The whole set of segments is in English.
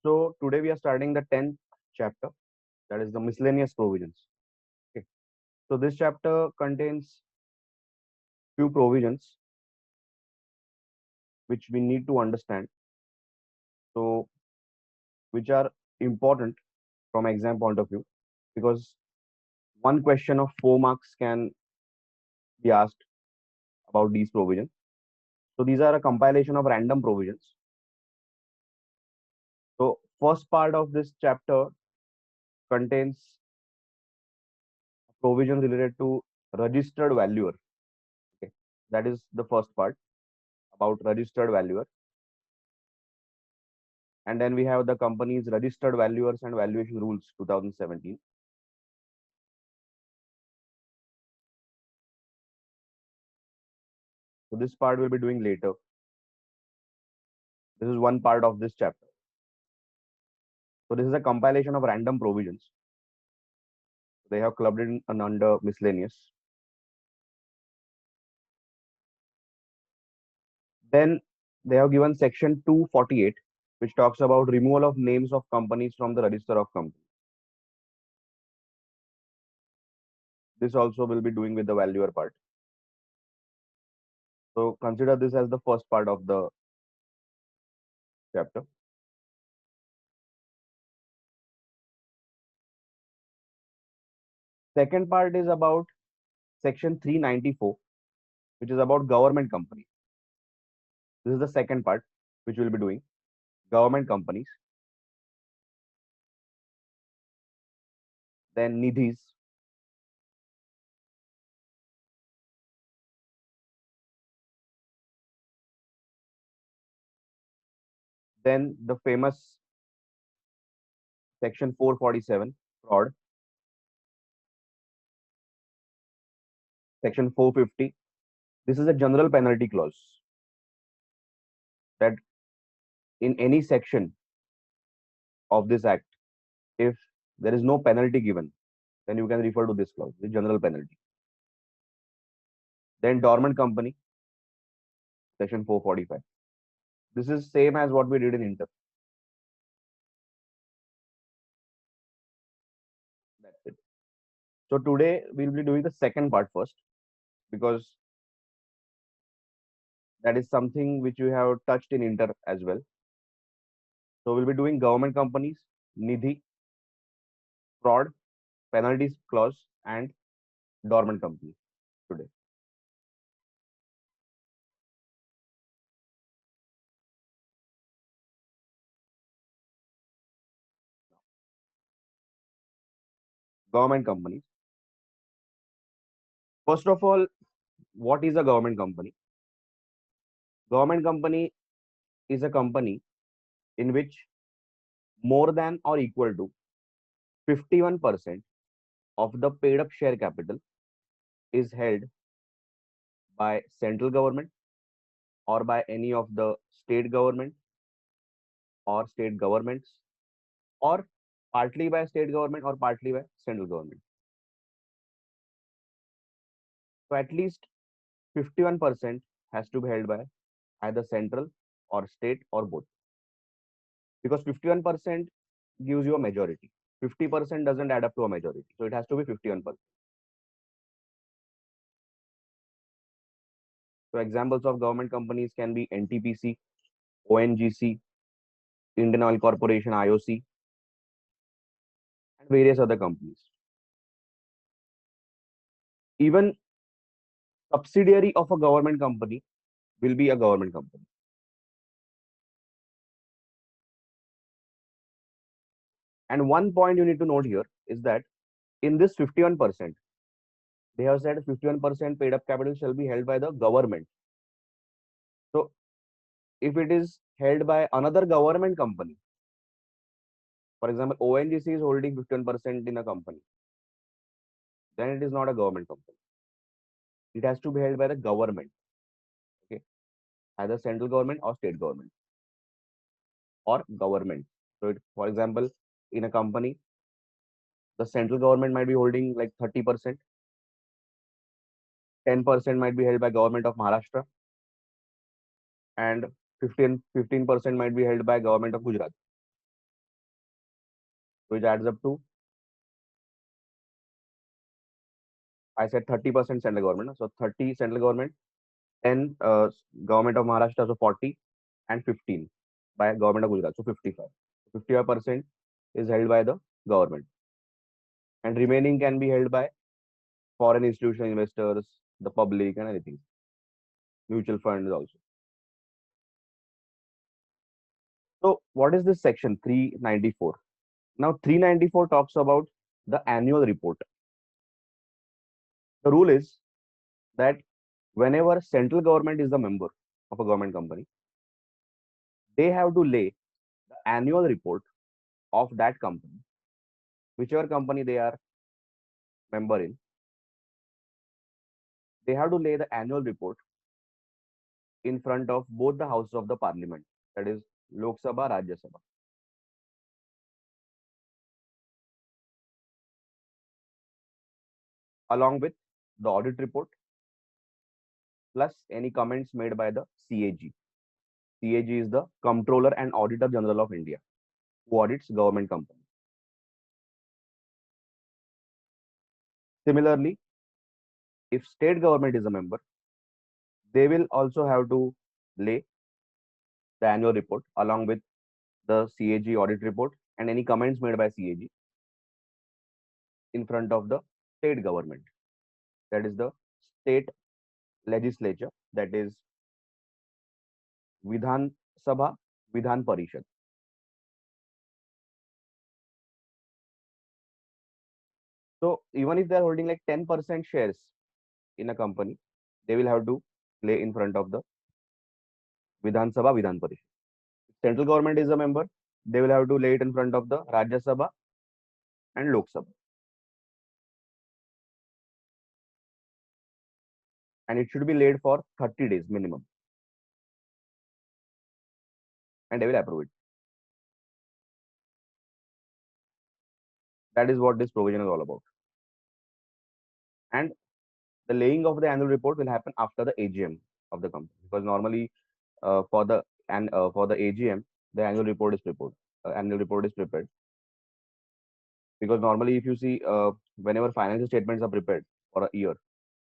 So today we are starting the 10th chapter, that is the miscellaneous provisions. Okay. So this chapter contains few provisions which we need to understand. So which are important from exam point of view, because one question of 4 marks can be asked about these provisions. So these are a compilation of random provisions. So first part of this chapter contains provisions related to registered valuer. Okay. That is the first part about registered valuer. And then we have the company's registered valuers and valuation rules 2017. So this part we'll be doing later. This is one part of this chapter. So this is a compilation of random provisions. They have clubbed in and under miscellaneous. Then they have given section 248, which talks about removal of names of companies from the register of companies. This also will be doing with the valuer part. So consider this as the first part of the chapter. Second part is about section 394, which is about government companies. This is the second part which we'll be doing. Government companies. Then nidhis. Then the famous section 447, fraud. Section 450. This is a general penalty clause that in any section of this act, if there is no penalty given, then you can refer to this clause, the general penalty. Then dormant company, section 445. This is same as what we did in inter. That's it. So today we'll be doing the second part first, because that is something which we have touched in inter as well. So we'll be doing government companies, nidhi, fraud, penalties clause, and dormant companies today. Government companies. First of all, what is a government company? Government company is a company in which more than or equal to 51% of the paid up share capital is held by central government or by any of the state government or state governments, or partly by state government or partly by central government. So at least 51% has to be held by either central or state or both, because 51% gives you a majority. 50% doesn't add up to a majority, so it has to be 51%. So examples of government companies can be NTPC, ONGC, Indian Oil Corporation, IOC, and various other companies. Even subsidiary of a government company will be a government company. And one point you need to note here is that in this 51%, they have said 51% paid up capital shall be held by the government. So if it is held by another government company, for example, ONGC is holding 51% in a company, then it is not a government company. It has to be held by the government, okay, either central government or state government or government. So, for example, in a company, the central government might be holding like 30%, 10% might be held by government of Maharashtra, and 15% might be held by government of Gujarat. which adds up to, I said 30% central government. So 30 central government, 10 government of Maharashtra, so 40, and 15 by government of Gujarat, so 55. 55% is held by the government, and remaining can be held by foreign institutional investors, the public, and anything, mutual funds also. So what is this section 394? Now 394 talks about the annual report. The rule is that whenever central government is the member of a government company, they have to lay the annual report of that company, whichever company they are member in. They have to lay the annual report in front of both the houses of the parliament, that is Lok Sabha, Rajya Sabha. Along with the audit report plus any comments made by the CAG. CAG is the Comptroller and Auditor General of India, who audits government companies. Similarly, if state government is a member, they will also have to lay the annual report along with the CAG audit report and any comments made by CAG in front of the state government, that is the state legislature, that is Vidhan Sabha, Vidhan Parishad. So even if they are holding like 10% shares in a company, they will have to lay in front of the Vidhan Sabha, Vidhan Parishad. If central government is a member, they will have to lay it in front of the Rajya Sabha and Lok Sabha. And it should be laid for 30 days minimum. And they will approve it. That is what this provision is all about. And the laying of the annual report will happen after the AGM of the company, because normally for the AGM, the annual report is prepared. Because normally, if you see, whenever financial statements are prepared for a year,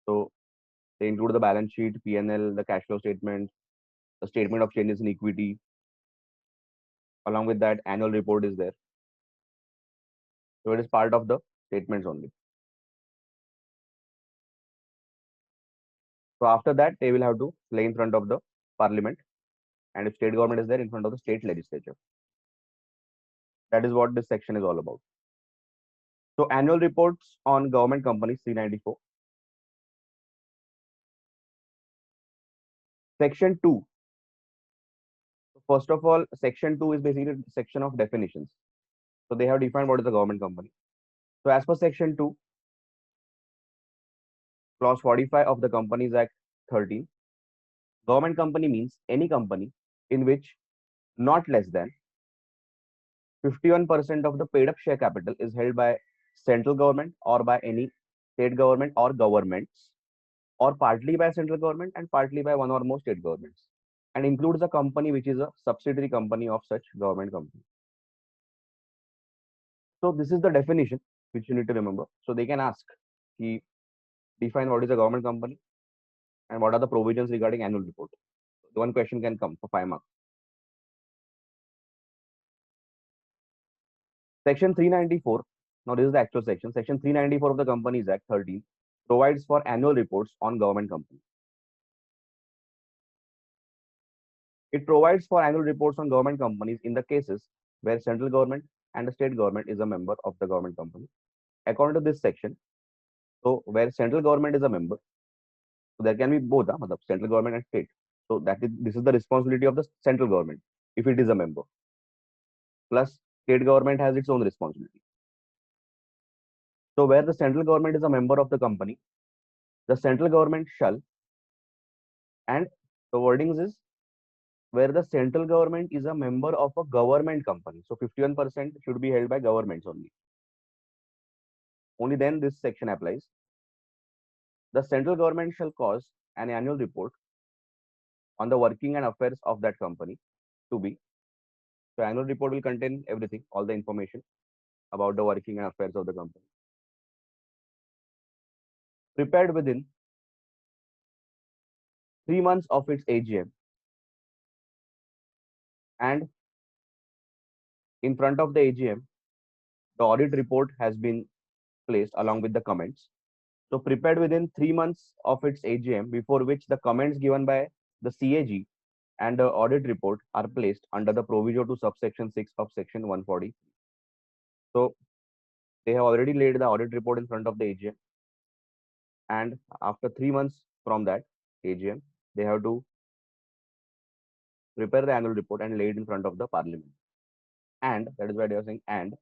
so they include the balance sheet, P&L, the cash flow statement, the statement of changes in equity. Along with that, annual report is there. So it is part of the statements only. So after that, they will have to lay in front of the parliament, and if state government is there, in front of the state legislature. That is what this section is all about. So annual reports on government companies 394. Section 2. First of all, section 2 is basically a section of definitions. So they have defined what is a government company. So as per section 2, clause 45 of the Companies Act 13, government company means any company in which not less than 51% of the paid up share capital is held by central government or by any state government or governments, or partly by central government and partly by one or more state governments, and includes a company which is a subsidiary company of such government company. So this is the definition which you need to remember. So they can ask, define what is a government company and what are the provisions regarding annual report. So one question can come for 5 marks. Section 394. Now this is the actual section. Section 394 of the Companies Act 13 provides for annual reports on government companies. It provides for annual reports on government companies in the cases where central government and the state government is a member of the government company. According to this section, so where central government is a member, so there can be both, central government and state. So this is the responsibility of the central government if it is a member. Plus, state government has its own responsibility. So where the central government is a member of the company, the central government shall, and the wordings is where the central government is a member of a government company. So 51% should be held by governments only. Only then this section applies. The central government shall cause an annual report on the working and affairs of that company to be. So annual report will contain everything, all the information. about the working and affairs of the company. Prepared within 3 months of its AGM and in front of the AGM, the audit report has been placed along with the comments. So prepared within 3 months of its AGM, before which the comments given by the CAG and the audit report are placed under the proviso to subsection 6 of section 140. So they have already laid the audit report in front of the AGM, and after 3 months from that AGM, they have to prepare the annual report and lay it in front of the parliament. And that is why they are saying, and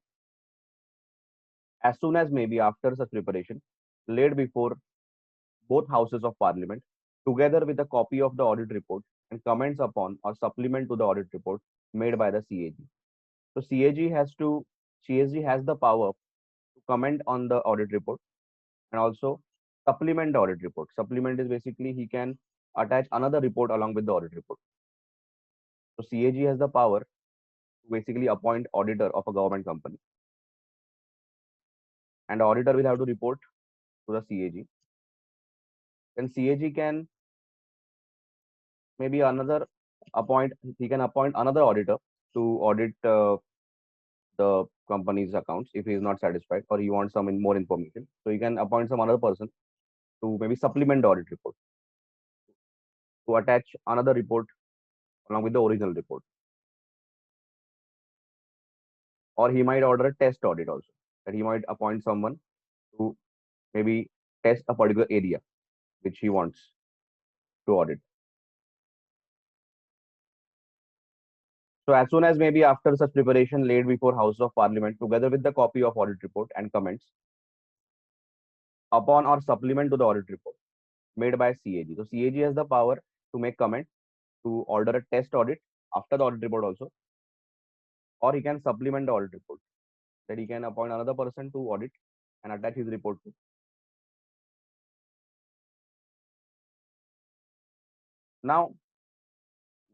as soon as may be after such preparation, laid before both houses of parliament, together with a copy of the audit report and comments upon or supplement to the audit report made by the CAG. So CAG has the power to comment on the audit report and also supplement the audit report. Supplement is basically he can attach another report along with the audit report. So CAG has the power to basically appoint auditor of a government company, and the auditor will have to report to the CAG. Then CAG can maybe another appoint he can appoint another auditor to audit the company's accounts if he is not satisfied or he wants some more information. So he can appoint some other person to maybe supplement the audit report, to attach another report along with the original report. Or he might order a test audit also, that he might appoint someone to maybe test a particular area which he wants to audit. So as soon as maybe after such preparation laid before House of Parliament, together with the copy of audit report and comments upon or supplement to the audit report made by CAG. So CAG has the power to make comment, to order a test audit after the audit report also, or he can supplement the audit report, that he can appoint another person to audit and attach his report to. Now,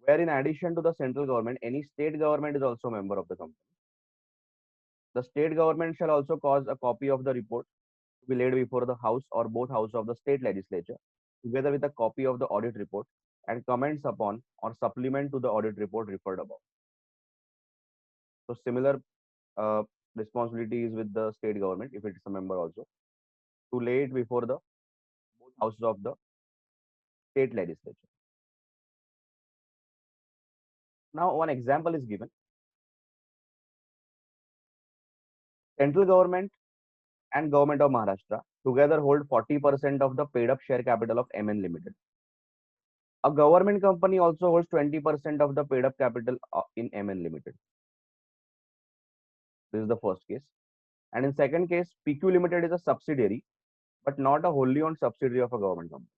where in addition to the central government, any state government is also a member of the company. The state government shall also cause a copy of the report to be laid before the House or both House of the state legislature, together with a copy of the audit report and comments upon or supplement to the audit report referred above. So similar uh, responsibility is with the state government if it is a member also, to lay it before the both houses of the state legislature. Now, one example is given. Central government and government of Maharashtra together hold 40% of the paid up share capital of MN Limited. A government company also holds 20% of the paid up capital in MN Limited. This is the first case. And in second case, PQ Limited is a subsidiary, but not a wholly owned subsidiary of a government company.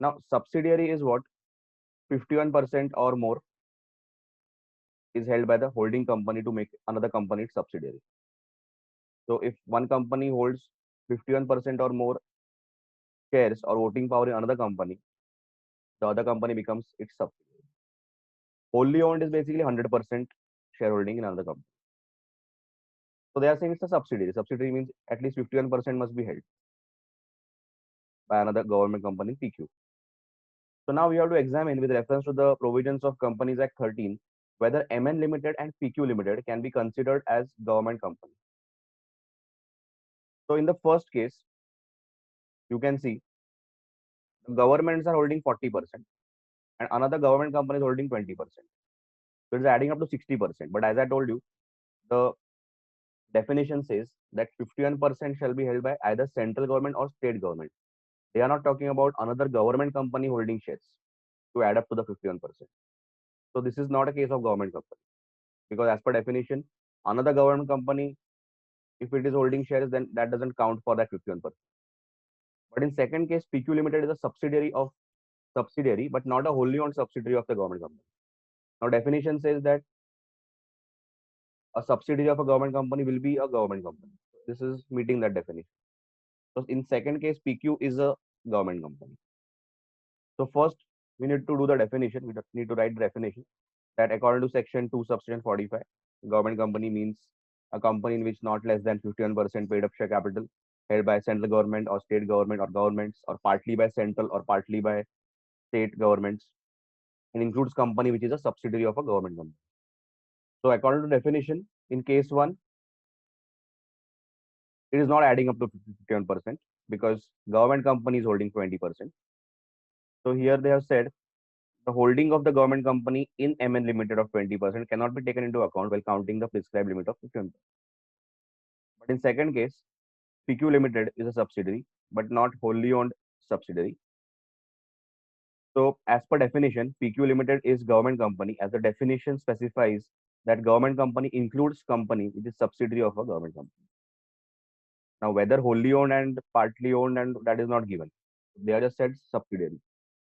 Now, subsidiary is what? 51% or more is held by the holding company to make another company its subsidiary. So if one company holds 51% or more shares or voting power in another company, the other company becomes its subsidiary. Wholly owned is basically 100% shareholding in another company. So they are saying it's a subsidiary. Subsidiary means at least 51% must be held by another government company, PQ. So now we have to examine with reference to the provisions of Companies Act 13 whether MN Limited and PQ Limited can be considered as government companies. So in the first case, you can see the governments are holding 40% and another government company is holding 20%. So it's adding up to 60%. But as I told you, the definition says that 51% shall be held by either central government or state government. They are not talking about another government company holding shares to add up to the 51%. So this is not a case of government company, because as per definition, another government company, if it is holding shares, then that doesn't count for that 51%. But in second case, PQ Limited is a subsidiary, but not a wholly owned subsidiary of the government company. Now definition says that a subsidiary of a government company will be a government company. This is meeting that definition. So in second case, PQ is a government company. So first, we need to do the definition. We need to write the definition that according to section 2 subsection 45, government company means a company in which not less than 51% paid up share capital held by central government or state government or governments, or partly by central or partly by state governments. It includes company which is a subsidiary of a government company. So according to definition, in case one, it is not adding up to 51% because government company is holding 20%. So here they have said the holding of the government company in MN Limited of 20% cannot be taken into account while counting the prescribed limit of 51%. But in second case, PQ Limited is a subsidiary, but not wholly owned subsidiary. So as per definition, PQ Limited is government company, as the definition specifies that government company includes company which is subsidiary of a government company. Now, whether wholly owned and partly owned, and that is not given. They are just said subsidiary.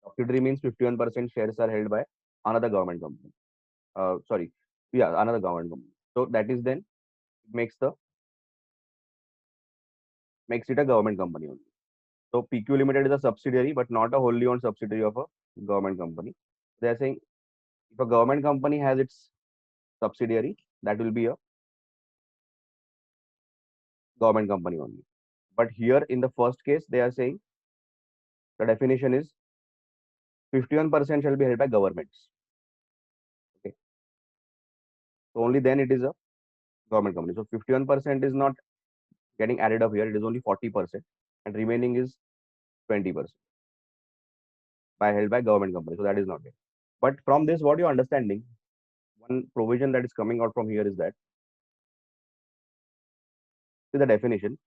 Subsidiary means 51% shares are held by another government company. Sorry, yeah, another government company. So that is then makes it a government company only. So PQ Limited is a subsidiary, but not a wholly owned subsidiary of a government company. They are saying if a government company has its subsidiary, that will be a government company only. But here in the first case, they are saying the definition is 51% shall be held by governments. Okay. So only then it is a government company. So 51% is not getting added up here. It is only 40%, and remaining is 20% by held by government company. So that is not it. But from this, what you're understanding, one provision that is coming out from here is that, see the definition,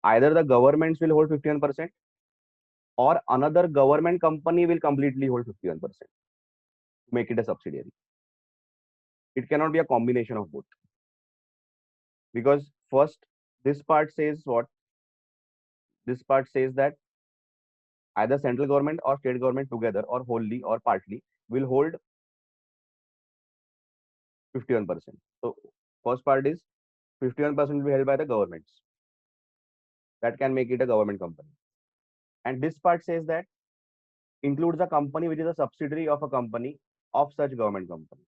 either the governments will hold 51% or another government company will completely hold 51% to make it a subsidiary. It cannot be a combination of both. Because first, this part says what? This part says that either central government or state government together or wholly or partly will hold 51%. So first part is 51% will be held by the governments. That can make it a government company. And this part says that includes a company which is a subsidiary of a company of such government company.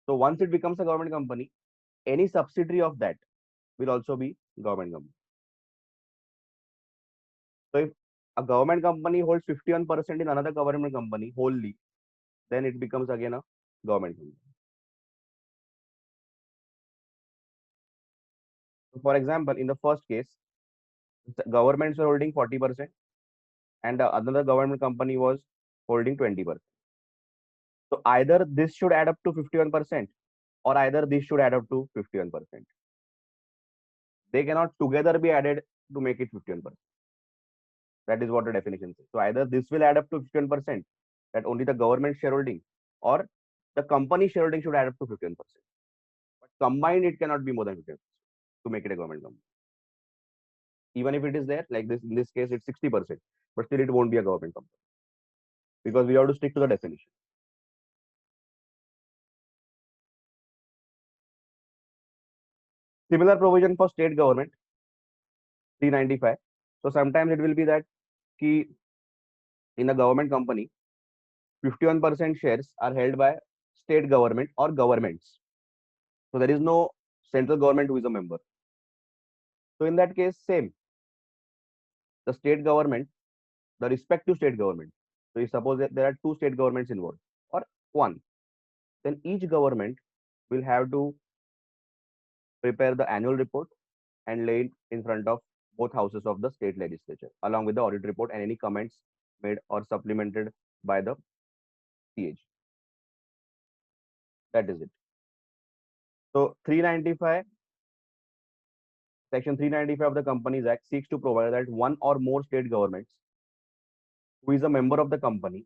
So once it becomes a government company, any subsidiary of that will also be government company. So if a government company holds 51% in another government company wholly, then it becomes again a government company. So for example, in the first case, the governments were holding 40% and another government company was holding 20%. So either this should add up to 51% or either this should add up to 51%. They cannot together be added to make it 51%. That is what the definition says. So either this will add up to 51%, that only the government shareholding, or the company shareholding should add up to 51%. But combined, it cannot be more than 50% to make it a government company. Even if it is there, like this, in this case, it's 60%, but still it won't be a government company because we have to stick to the definition. Similar provision for state government, 395. So sometimes it will be that key in a government company, 51% shares are held by state government or governments. So there is no central government who is a member. So in that case, same. The state government, the respective state government. So if suppose that there are two state governments involved or one, then each government will have to prepare the annual report and lay it in front of both houses of the state legislature, along with the audit report and any comments made or supplemented by the CH. That is it. So 395, Section 395 of the Companies Act seeks to provide that one or more state governments who is a member of the company,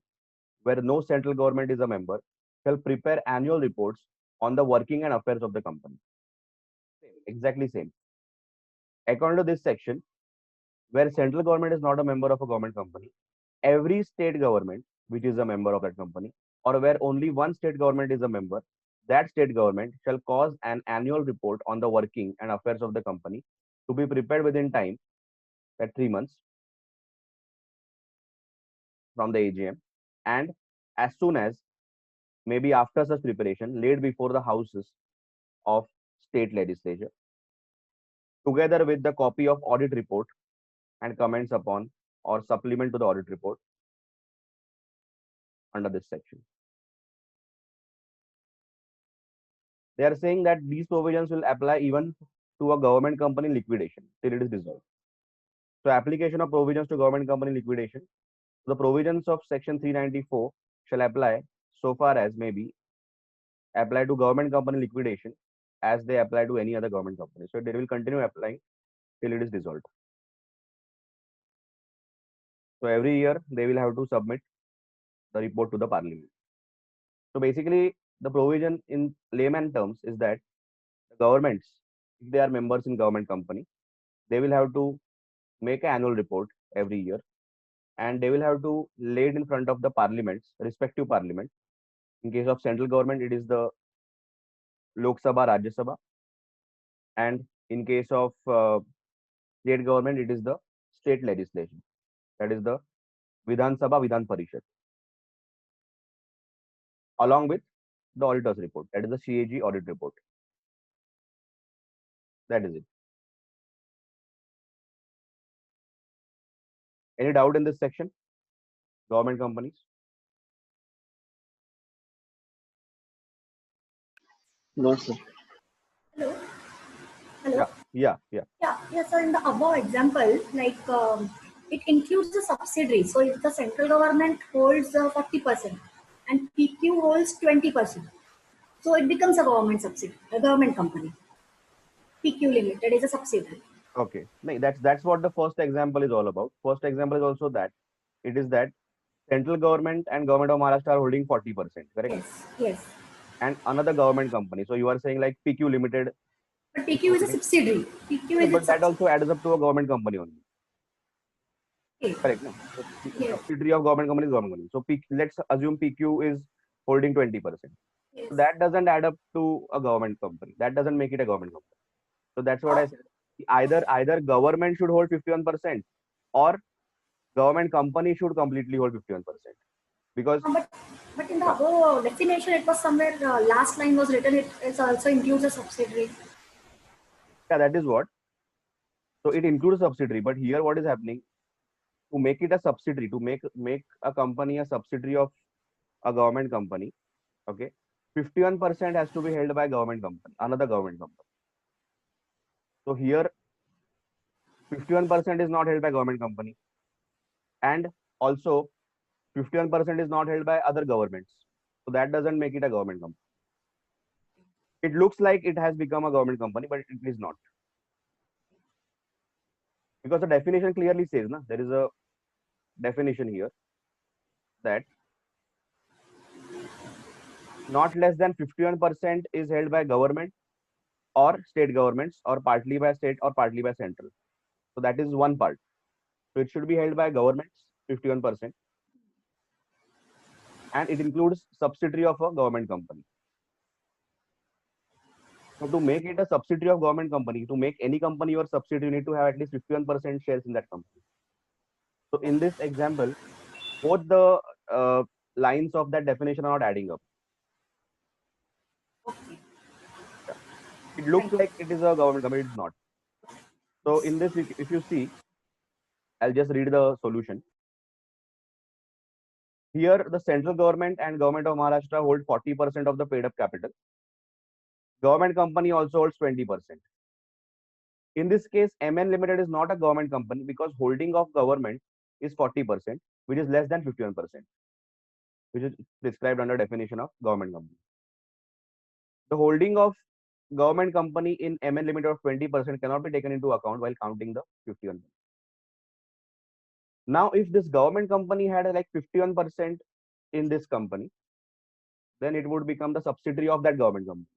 where no central government is a member, shall prepare annual reports on the working and affairs of the company. Same, exactly same. According to this section, where central government is not a member of a government company, every state government which is a member of that company, or where only one state government is a member, that state government shall cause an annual report on the working and affairs of the company to be prepared within time, at 3 months from the AGM, and as soon as maybe after such preparation laid before the houses of state legislature, together with the copy of audit report and comments upon or supplement to the audit report under this section. They are saying that these provisions will apply even to a government company liquidation till it is dissolved. So application of provisions to government company liquidation, the provisions of section 394 shall apply so far as may be apply to government company liquidation as they apply to any other government company. So they will continue applying till it is dissolved. So every year they will have to submit the report to the parliament. So basically the provision in layman terms is that the governments, if they are members in government company, they will have to make an annual report every year, and they will have to lay it in front of the parliaments, respective parliament. In case of central government, it is the Lok Sabha, Rajya Sabha, and in case of state government, it is the state legislation, that is the Vidhan Sabha, Vidhan Parishad, along with the auditor's report, that is the CAG audit report. That is it. Any doubt in this section? Government companies? No, sir. Hello. Hello. Yeah. Yeah. So in the above example, like it includes the subsidiary. So if the central government holds 40% and PQ holds 20%, so it becomes a government subsidiary, a government company. PQ Limited is a subsidiary. Okay. No, that's what the first example is all about. First example is also that it is that central government and government of Maharashtra are holding 40%, correct? Yes. And another government company. So you are saying like PQ Limited. But PQ is a subsidiary. PQ is a But that also adds up to a government company only. Okay. Correct. No? So Yes. subsidiary of government company is government company. So let's assume PQ is holding 20%. Yes. So that doesn't add up to a government company. That doesn't make it a government company. So that's what I said. Either government should hold 51% or government company should completely hold 51%. Because but in the above definition, it was somewhere last line was written. It also includes a subsidiary. yeah, that is what. So it includes a subsidiary. But here what is happening? To make it a subsidiary, to make a company a subsidiary of a government company, okay, 51% has to be held by government company, another government company. So here 51% is not held by government company, and also 51% is not held by other governments. So that doesn't make it a government company. It looks like it has become a government company, but it is not. Because the definition clearly says, na, there is a definition here that not less than 51% is held by government or state governments, or partly by state or partly by central. So that is one part. So it should be held by governments, 51%, and it includes subsidiary of a government company. So to make it a subsidiary of government company, to make any company your subsidiary, you need to have at least 51% shares in that company. So in this example, both the lines of that definition are not adding up. Okay. It looks like it is a government company, it's not. So in this, if you see, I'll just read the solution. Here, the central government and government of Maharashtra hold 40% of the paid up capital. Government company also holds 20%. In this case, MN Limited is not a government company because holding of government is 40%, which is less than 51%, which is described under definition of government company. The holding of government company in MN Limited of 20% cannot be taken into account while counting the 51%. Now, if this government company had like 51% in this company, then it would become the subsidiary of that government company.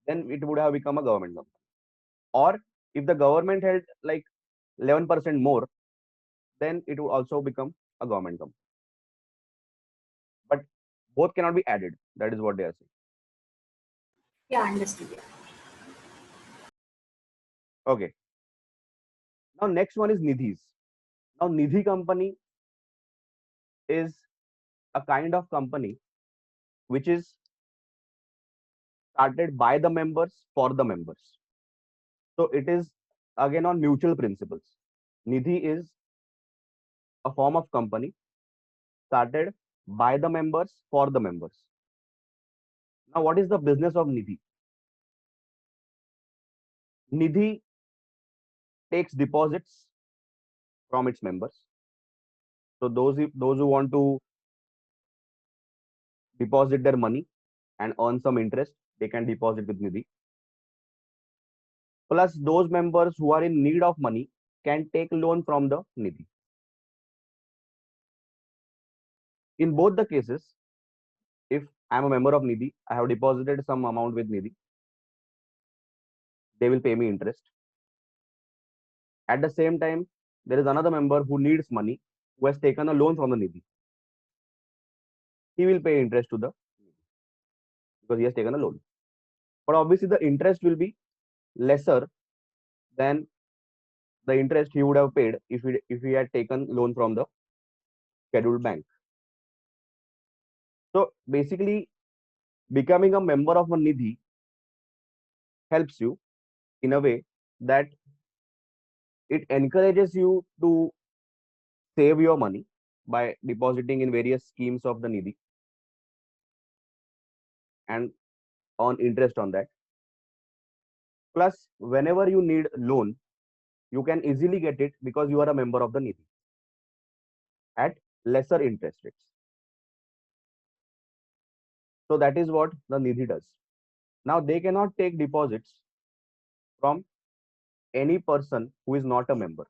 Then it would have become a government company. Or if the government held like 11% more, then it would also become a government company. But both cannot be added. That is what they are saying. Yeah, understood. Yeah. Okay. Now next one is Nidhis. Now Nidhi company is a kind of company which is started by the members for the members. So it is again on mutual principles. Nidhi is a form of company started by the members for the members. Now, what is the business of Nidhi? Nidhi takes deposits from its members. So those who want to deposit their money and earn some interest, they can deposit with Nidhi. Plus, those members who are in need of money can take loan from the Nidhi. In both the cases, if I am a member of Nidhi, I have deposited some amount with Nidhi, they will pay me interest. At the same time, there is another member who needs money, who has taken a loan from the Nidhi. He will pay interest to the because he has taken a loan. But obviously, the interest will be lesser than the interest he would have paid if he had taken loan from the scheduled bank. So basically, becoming a member of a Nidhi helps you in a way that it encourages you to save your money by depositing in various schemes of the Nidhi and earn interest on that. Plus, whenever you need loan, you can easily get it because you are a member of the Nidhi at lesser interest rates. So that is what the Nidhi does. Now they cannot take deposits from any person who is not a member.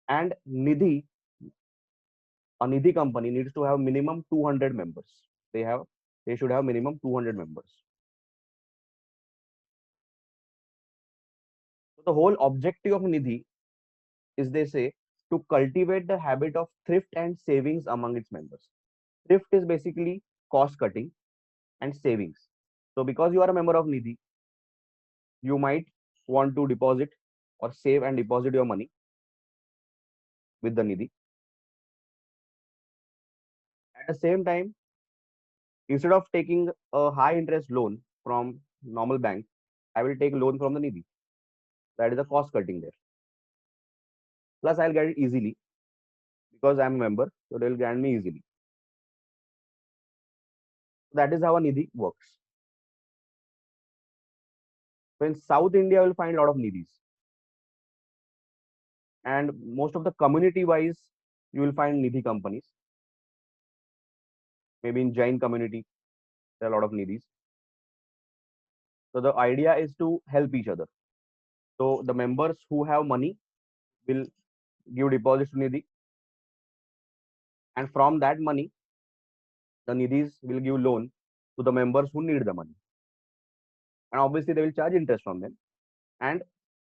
And Nidhi, a Nidhi company needs to have minimum 200 members. They should have minimum 200 members. So the whole objective of Nidhi is, they say, to cultivate the habit of thrift and savings among its members. Thrift is basically cost cutting and savings. So because you are a member of Nidhi, you might want to deposit or save and deposit your money with the Nidhi. At the same time, instead of taking a high interest loan from normal bank, I will take loan from the Nidhi. That is a cost cutting there. Plus, I'll get it easily because I'm a member, so they'll grant me easily. That is how a Nidhi works. So in South India, you'll find a lot of Nidhis. And most of the community wise, you will find Nidhi companies. Maybe in Jain community, there are a lot of Nidhis. So the idea is to help each other. So the members who have money will give deposits to Nidhi. And from that money, the Nidhis will give loan to the members who need the money. And obviously, they will charge interest from them. And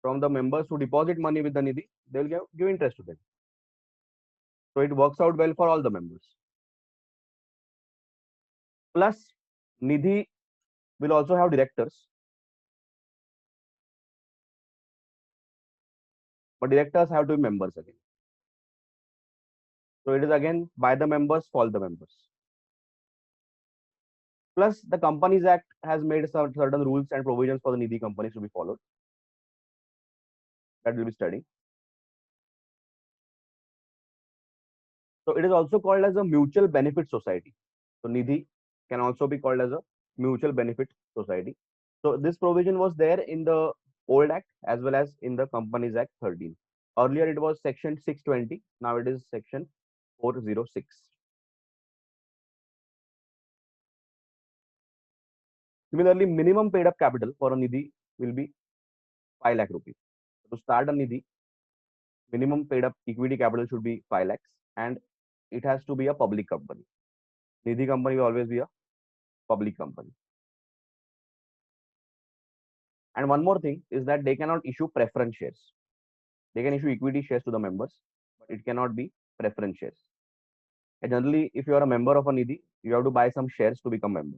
from the members who deposit money with the Nidhi, they will give interest to them. So it works out well for all the members. Plus, Nidhi will also have directors. But directors have to be members again. So it is again by the members for the members. Plus, the Companies Act has made some certain rules and provisions for the Nidhi companies to be followed. That will be studying. So it is also called as a mutual benefit society. So Nidhi can also be called as a mutual benefit society. So this provision was there in the old act as well as in the Companies Act 13. Earlier it was section 620. Now it is section 406. Similarly, minimum paid up capital for a Nidhi will be 5 lakh rupees. To start a Nidhi, minimum paid up equity capital should be 5 lakhs and it has to be a public company. Nidhi company will always be a public company. And one more thing is that they cannot issue preference shares. They can issue equity shares to the members, but it cannot be preference shares. And generally, if you are a member of a Nidhi, you have to buy some shares to become member.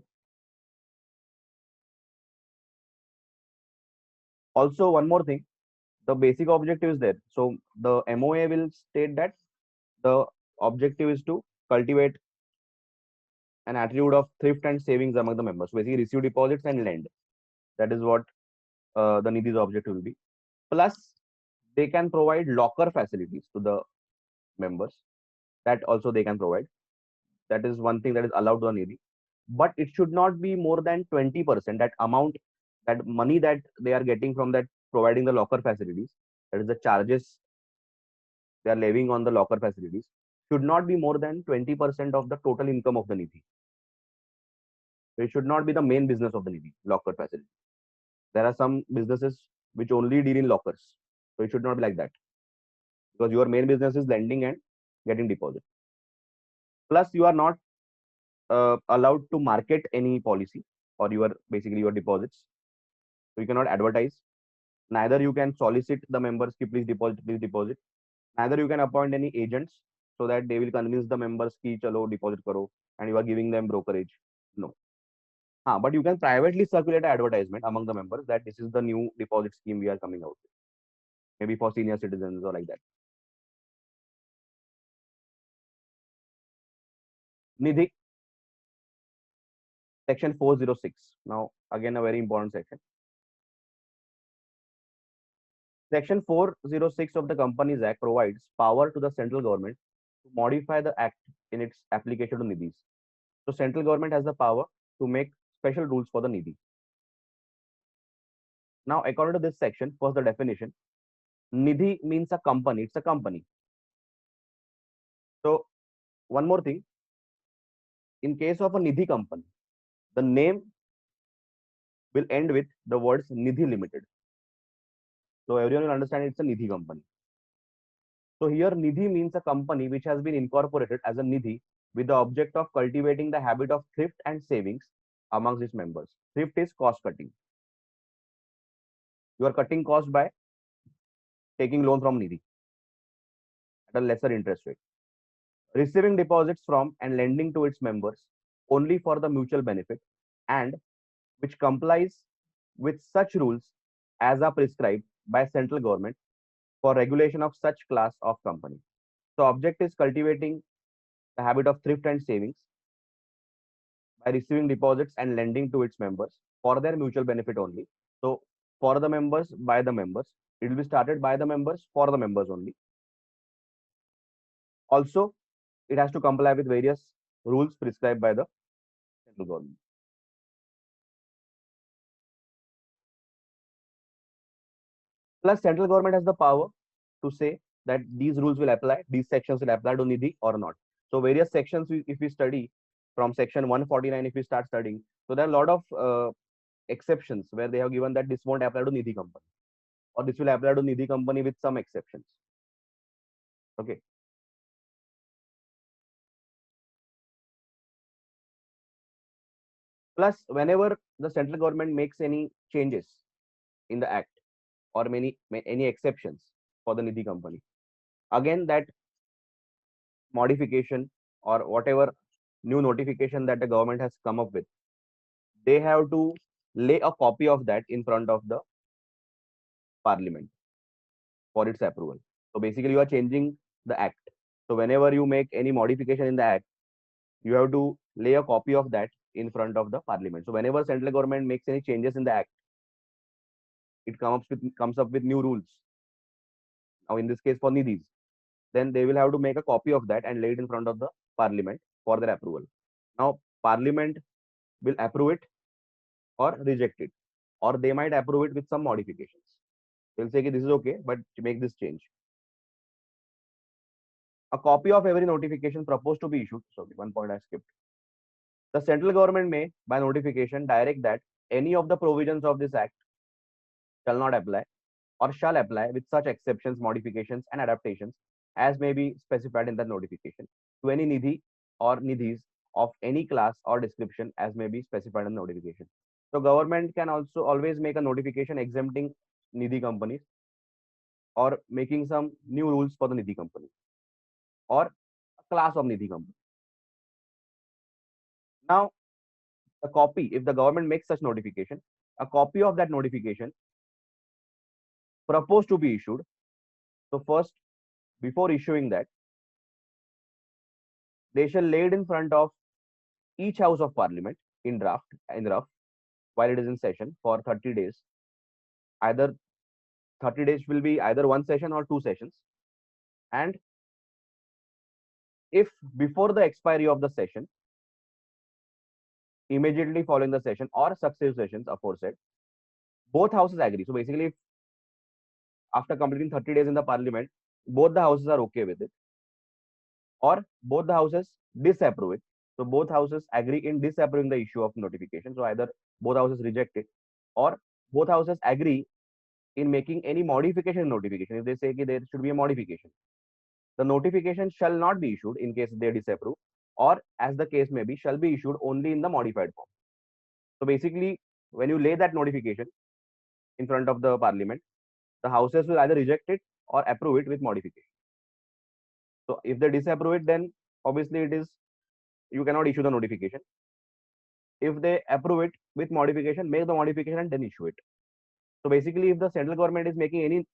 Also, one more thing, the basic objective is there. So the MOA will state that the objective is to cultivate an attribute of thrift and savings among the members. Basically, receive deposits and lend. That is what the Nidhi's objective will be. Plus, they can provide locker facilities to the members. That also they can provide. That is one thing that is allowed to the Nidhi. But it should not be more than 20%. That amount, that money that they are getting from that providing the locker facilities, that is the charges they are levying on the locker facilities, should not be more than 20% of the total income of the Nidhi. So it should not be the main business of the Nidhi, locker facility. There are some businesses which only deal in lockers. So it should not be like that. Because your main business is lending and getting deposit. Plus, you are not allowed to market any policy or your basically your deposits. So you cannot advertise. Neither you can solicit the members ki please deposit, please deposit. Neither you can appoint any agents so that they will convince the members ki chalo deposit karo and you are giving them brokerage. No. But you can privately circulate an advertisement among the members that this is the new deposit scheme we are coming out with. Maybe for senior citizens or like that. Nidhi, section 406. Now, again, a very important section. Section 406 of the Companies Act provides power to the central government to modify the act in its application to Nidhis. So, central government has the power to make special rules for the Nidhi. Now, according to this section, first the definition, Nidhi means a company. It's a company. So, one more thing. In case of a Nidhi company, the name will end with the words Nidhi Limited. So everyone will understand it's a Nidhi company. So here Nidhi means a company which has been incorporated as a Nidhi with the object of cultivating the habit of thrift and savings amongst its members. Thrift is cost cutting. You are cutting cost by taking loan from Nidhi at a lesser interest rate. Receiving deposits from and lending to its members only for the mutual benefit and which complies with such rules as are prescribed by central government for regulation of such class of company. So object is cultivating the habit of thrift and savings by receiving deposits and lending to its members for their mutual benefit only. So for the members, by the members, it will be started by the members for the members only. Also, it has to comply with various rules prescribed by the central government. Plus, central government has the power to say that these rules will apply, these sections will apply to Nidhi or not. So various sections, if we study from section 149, if we start studying, so there are a lot of exceptions where they have given that this won't apply to Nidhi company or this will apply to Nidhi company with some exceptions. Okay. Plus, whenever the central government makes any changes in the act or any exceptions for the Nidhi company, again that modification or whatever new notification that the government has come up with, they have to lay a copy of that in front of the parliament for its approval. So basically, you are changing the act. So whenever you make any modification in the act, you have to lay a copy of that in front of the parliament. So whenever central government makes any changes in the act, it comes up with new rules. Now in this case for Nidhis, then they will have to make a copy of that and lay it in front of the parliament for their approval. Now parliament will approve it or reject it, or they might approve it with some modifications. They'll say this is okay, but make this change. A copy of every notification proposed to be issued. Sorry, one point I skipped. The central government may, by notification, direct that any of the provisions of this act shall not apply or shall apply with such exceptions, modifications, and adaptations as may be specified in the notification to any Nidhi or Nidhis of any class or description as may be specified in the notification. So government can also always make a notification exempting Nidhi companies or making some new rules for the Nidhi company or a class of Nidhi company. Now, a copy, if the government makes such notification, a copy of that notification proposed to be issued. So first, before issuing that, they shall lay it in front of each house of parliament in rough while it is in session for 30 days. Either 30 days will be either one session or two sessions. And if before the expiry of the session, immediately following the session or successive sessions aforesaid, both houses agree. So basically, if after completing 30 days in the parliament, both the houses are okay with it, or both the houses disapprove it. So both houses agree in disapproving the issue of notification. So either both houses reject it, or both houses agree in making any modification in notification. If they say that there should be a modification, the notification shall not be issued in case they disapprove, or as the case may be, shall be issued only in the modified form. So basically, when you lay that notification in front of the parliament, the houses will either reject it or approve it with modification. So if they disapprove it, then obviously it is, you cannot issue the notification. If they approve it with modification, make the modification and then issue it. So basically, if the central government is making any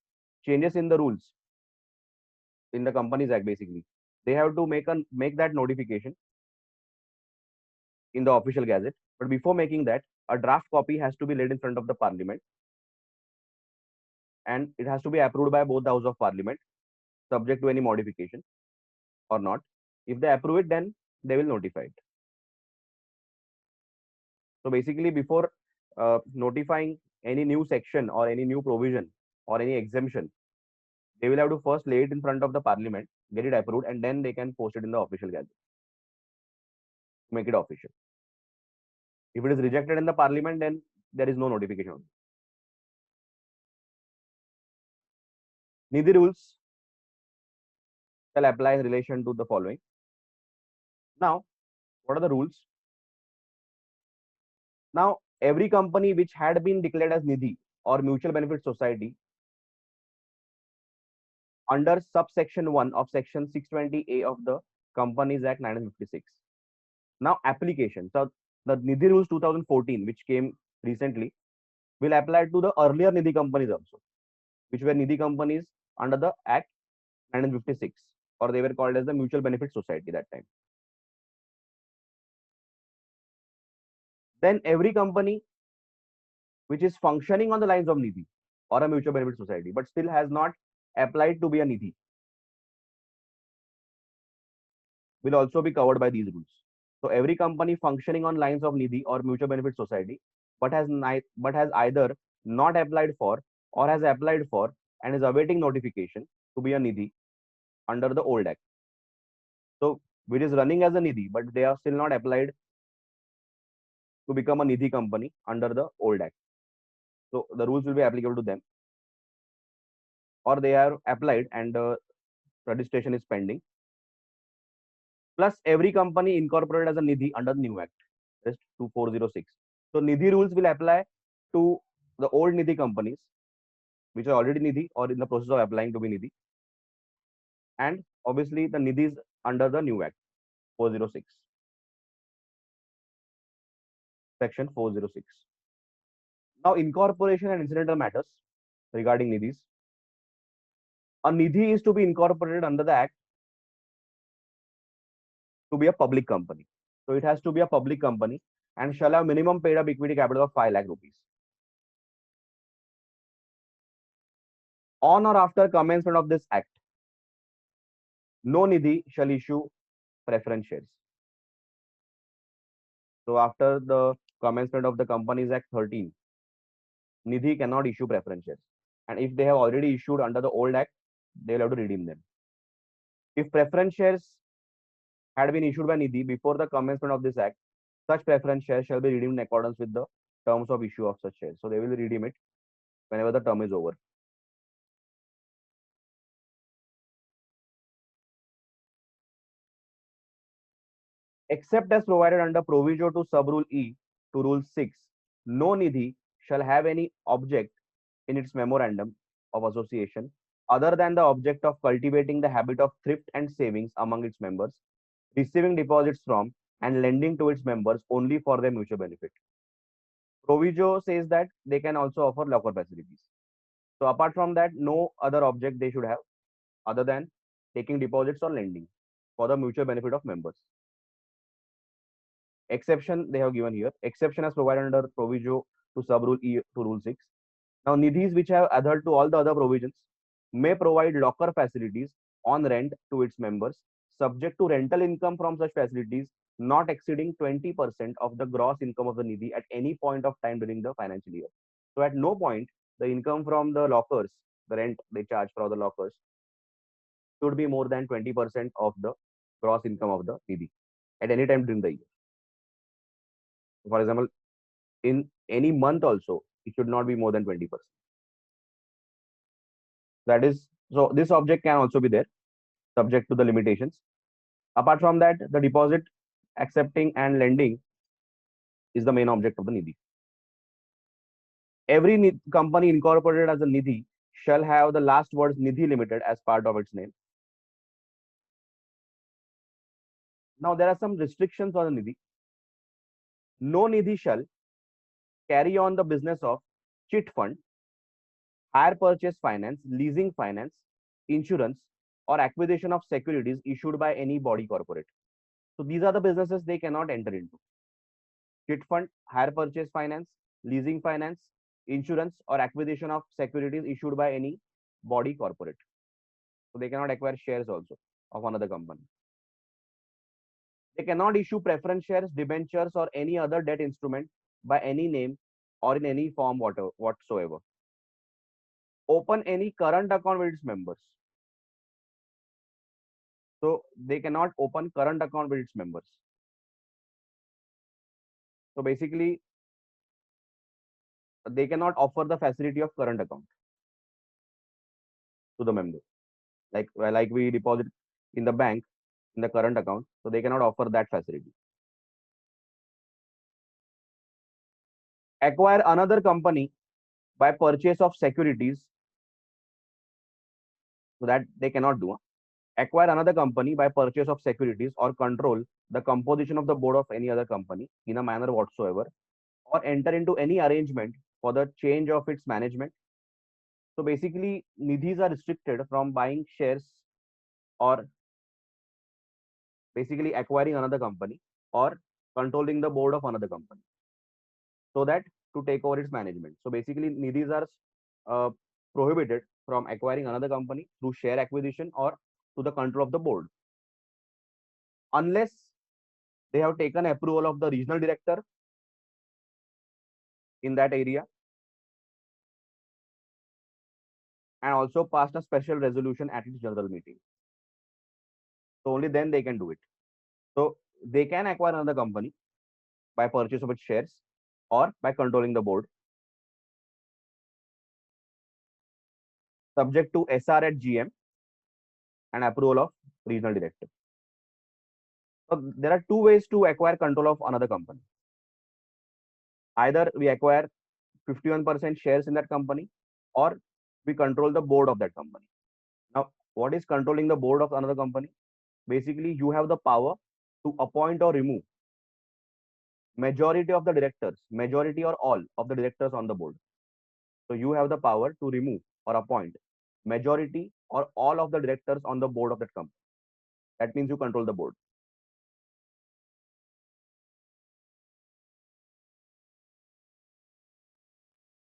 changes in the rules in the Companies Act, basically, they have to make that notification in the official gazette. But before making that, a draft copy has to be laid in front of the parliament, and it has to be approved by both the House of Parliament, subject to any modification or not. If they approve it, then they will notify it. So basically, before notifying any new section or any new provision or any exemption, they will have to first lay it in front of the parliament, get it approved, and then they can post it in the official gazette to make it official. If it is rejected in the parliament, then there is no notification. Nidhi rules shall apply in relation to the following. Now, what are the rules? Now, every company which had been declared as Nidhi or mutual benefit society under subsection 1 of section 620A of the Companies Act 1956. Now, application. So, the Nidhi rules 2014, which came recently, will apply to the earlier Nidhi companies also, which were Nidhi companies under the Act 1956, or they were called as the Mutual Benefit Society that time. Then every company which is functioning on the lines of Nidhi or a Mutual Benefit Society, but still has not applied to be a Nidhi, will also be covered by these rules. So every company functioning on lines of Nidhi or Mutual Benefit Society, but has either not applied for or has applied for and is awaiting notification to be a Nidhi under the old Act. So which is running as a Nidhi, but they are still not applied to become a Nidhi company under the old Act. So the rules will be applicable to them, or they are applied and registration is pending. Plus every company incorporated as a Nidhi under the new Act, Rest 2406. So Nidhi rules will apply to the old Nidhi companies, which are already Nidhi or in the process of applying to be Nidhi. And obviously the Nidhis under the new Act, 406. Section 406. Now, incorporation and incidental matters regarding Nidhis. A Nidhi is to be incorporated under the Act to be a public company. So it has to be a public company and shall have minimum paid up equity capital of 5 lakh rupees. On or after commencement of this Act, no Nidhi shall issue preference shares. So after the commencement of the Companies Act 13, Nidhi cannot issue preference shares. And if they have already issued under the old Act, they will have to redeem them. If preference shares had been issued by Nidhi before the commencement of this Act, such preference shares shall be redeemed in accordance with the terms of issue of such shares. So they will redeem it whenever the term is over. Except as provided under proviso to sub-rule E to Rule 6, no Nidhi shall have any object in its memorandum of association other than the object of cultivating the habit of thrift and savings among its members, receiving deposits from and lending to its members only for their mutual benefit. Proviso says that they can also offer locker facilities. So apart from that, no other object they should have other than taking deposits or lending for the mutual benefit of members. Exception they have given here. Exception as provided under proviso to sub rule E to rule 6. Now, nidhis which have adhered to all the other provisions may provide locker facilities on rent to its members, subject to rental income from such facilities not exceeding 20% of the gross income of the nidhi at any point of time during the financial year. So, at no point the income from the lockers, the rent they charge for the lockers, should be more than 20% of the gross income of the nidhi at any time during the year. For example, in any month also, it should not be more than 20%. That is, so this object can also be there, subject to the limitations. Apart from that, the deposit, accepting and lending is the main object of the nidhi. Every company incorporated as a nidhi shall have the last words nidhi limited as part of its name. Now, there are some restrictions on the nidhi. No nidhi shall carry on the business of chit fund, hire purchase finance, leasing finance, insurance, or acquisition of securities issued by any body corporate. So these are the businesses they cannot enter into. Chit fund, hire purchase finance, leasing finance, insurance, or acquisition of securities issued by any body corporate. So they cannot acquire shares also of another company. They cannot issue preference shares, debentures, or any other debt instrument by any name or in any form whatsoever. Open any current account with its members. So they cannot open current account with its members. So basically, they cannot offer the facility of current account to the member. Like we deposit in the bank in the current account, so they cannot offer that facility. Acquire another company by purchase of securities, so that they cannot do. Acquire another company by purchase of securities or control the composition of the board of any other company in a manner whatsoever, or enter into any arrangement for the change of its management. So basically, nidhis are restricted from buying shares or basically acquiring another company or controlling the board of another company so that to take over its management. So basically, nidhis are uh, prohibited from acquiring another company through share acquisition or to the control of the board, unless they have taken approval of the regional director in that area and also passed a special resolution at its general meeting. So only then they can do it. So they can acquire another company by purchase of its shares or by controlling the board, subject to SR at GM and approval of regional director. So there are two ways to acquire control of another company. Either we acquire 51% shares in that company or we control the board of that company. Now, what is controlling the board of another company? Basically, you have the power to appoint or remove majority of the directors, majority or all of the directors on the board. So you have the power to remove or appoint majority or all of the directors on the board of that company. That means you control the board.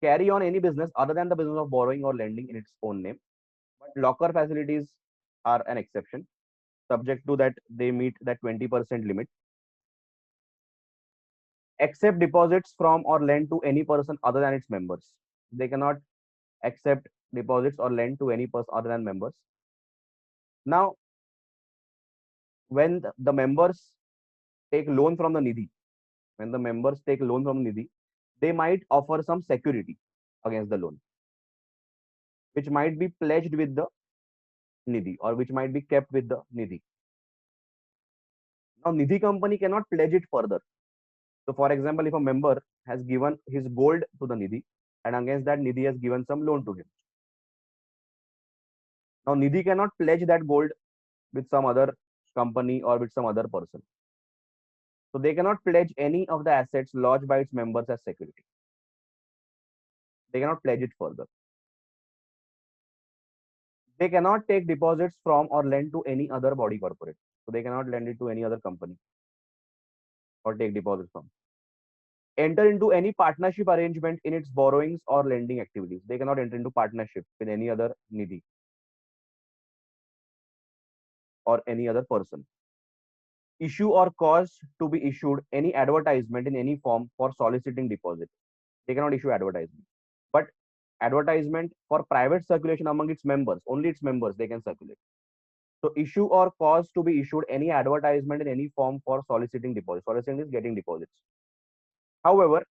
Carry on any business other than the business of borrowing or lending in its own name. But locker facilities are an exception, subject to that they meet that 20% limit. Accept deposits from or lend to any person other than its members. They cannot accept deposits or lend to any person other than members. Now, when the members take loan from the nidhi, when the members take loan from nidhi, they might offer some security against the loan, which might be pledged with the nidhi or which might be kept with the nidhi. Now, nidhi company cannot pledge it further. So, for example, if a member has given his gold to the nidhi and against that nidhi has given some loan to him. Now, nidhi cannot pledge that gold with some other company or with some other person. So, they cannot pledge any of the assets lodged by its members as security. They cannot pledge it further. They cannot take deposits from or lend to any other body corporate. So they cannot lend it to any other company or take deposits from. Enter into any partnership arrangement in its borrowings or lending activities. They cannot enter into partnership with any other nidhi or any other person. Issue or cause to be issued any advertisement in any form for soliciting deposit. They cannot issue advertisement. But advertisement for private circulation among its members, only its members they can circulate. So issue or cause to be issued any advertisement in any form for soliciting deposits. Soliciting is getting deposits. However,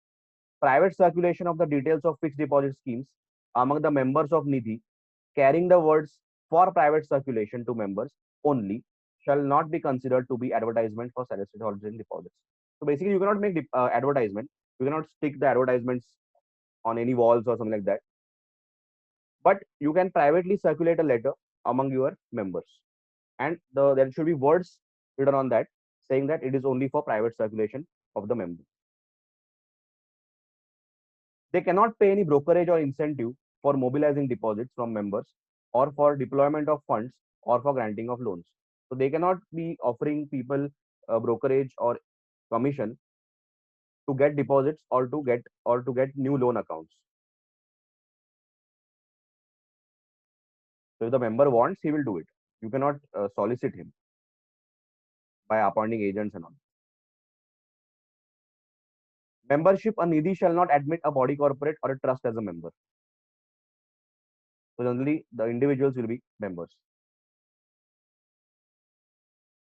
private circulation of the details of fixed deposit schemes among the members of Nidhi carrying the words for private circulation to members only shall not be considered to be advertisement for soliciting deposits. So basically, you cannot make advertisement. You cannot stick the advertisements on any walls or something like that. But you can privately circulate a letter among your members, and there should be words written on that saying that it is only for private circulation of the member. They cannot pay any brokerage or incentive for mobilizing deposits from members or for deployment of funds or for granting of loans. So they cannot be offering people brokerage or commission to get deposits or to get new loan accounts. So if the member wants, he will do it. You cannot solicit him by appointing agents and all. Membership, a nidhi shall not admit a body corporate or a trust as a member. So generally, the individuals will be members.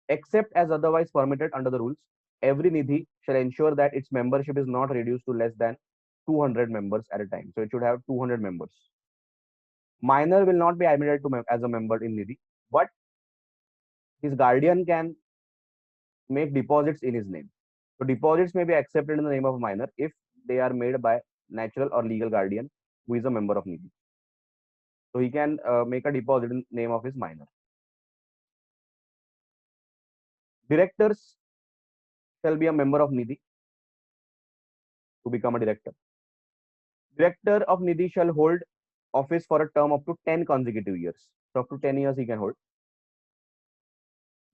Except as otherwise permitted under the rules, every nidhi shall ensure that its membership is not reduced to less than 200 members at a time. So it should have 200 members. Minor will not be admitted to as a member in nidhi, but his guardian can make deposits in his name. So deposits may be accepted in the name of a minor if they are made by natural or legal guardian who is a member of nidhi. So he can make a deposit in name of his minor. Directors shall be a member of nidhi to become a director. Director of nidhi shall hold office for a term up to 10 consecutive years. So up to 10 years he can hold.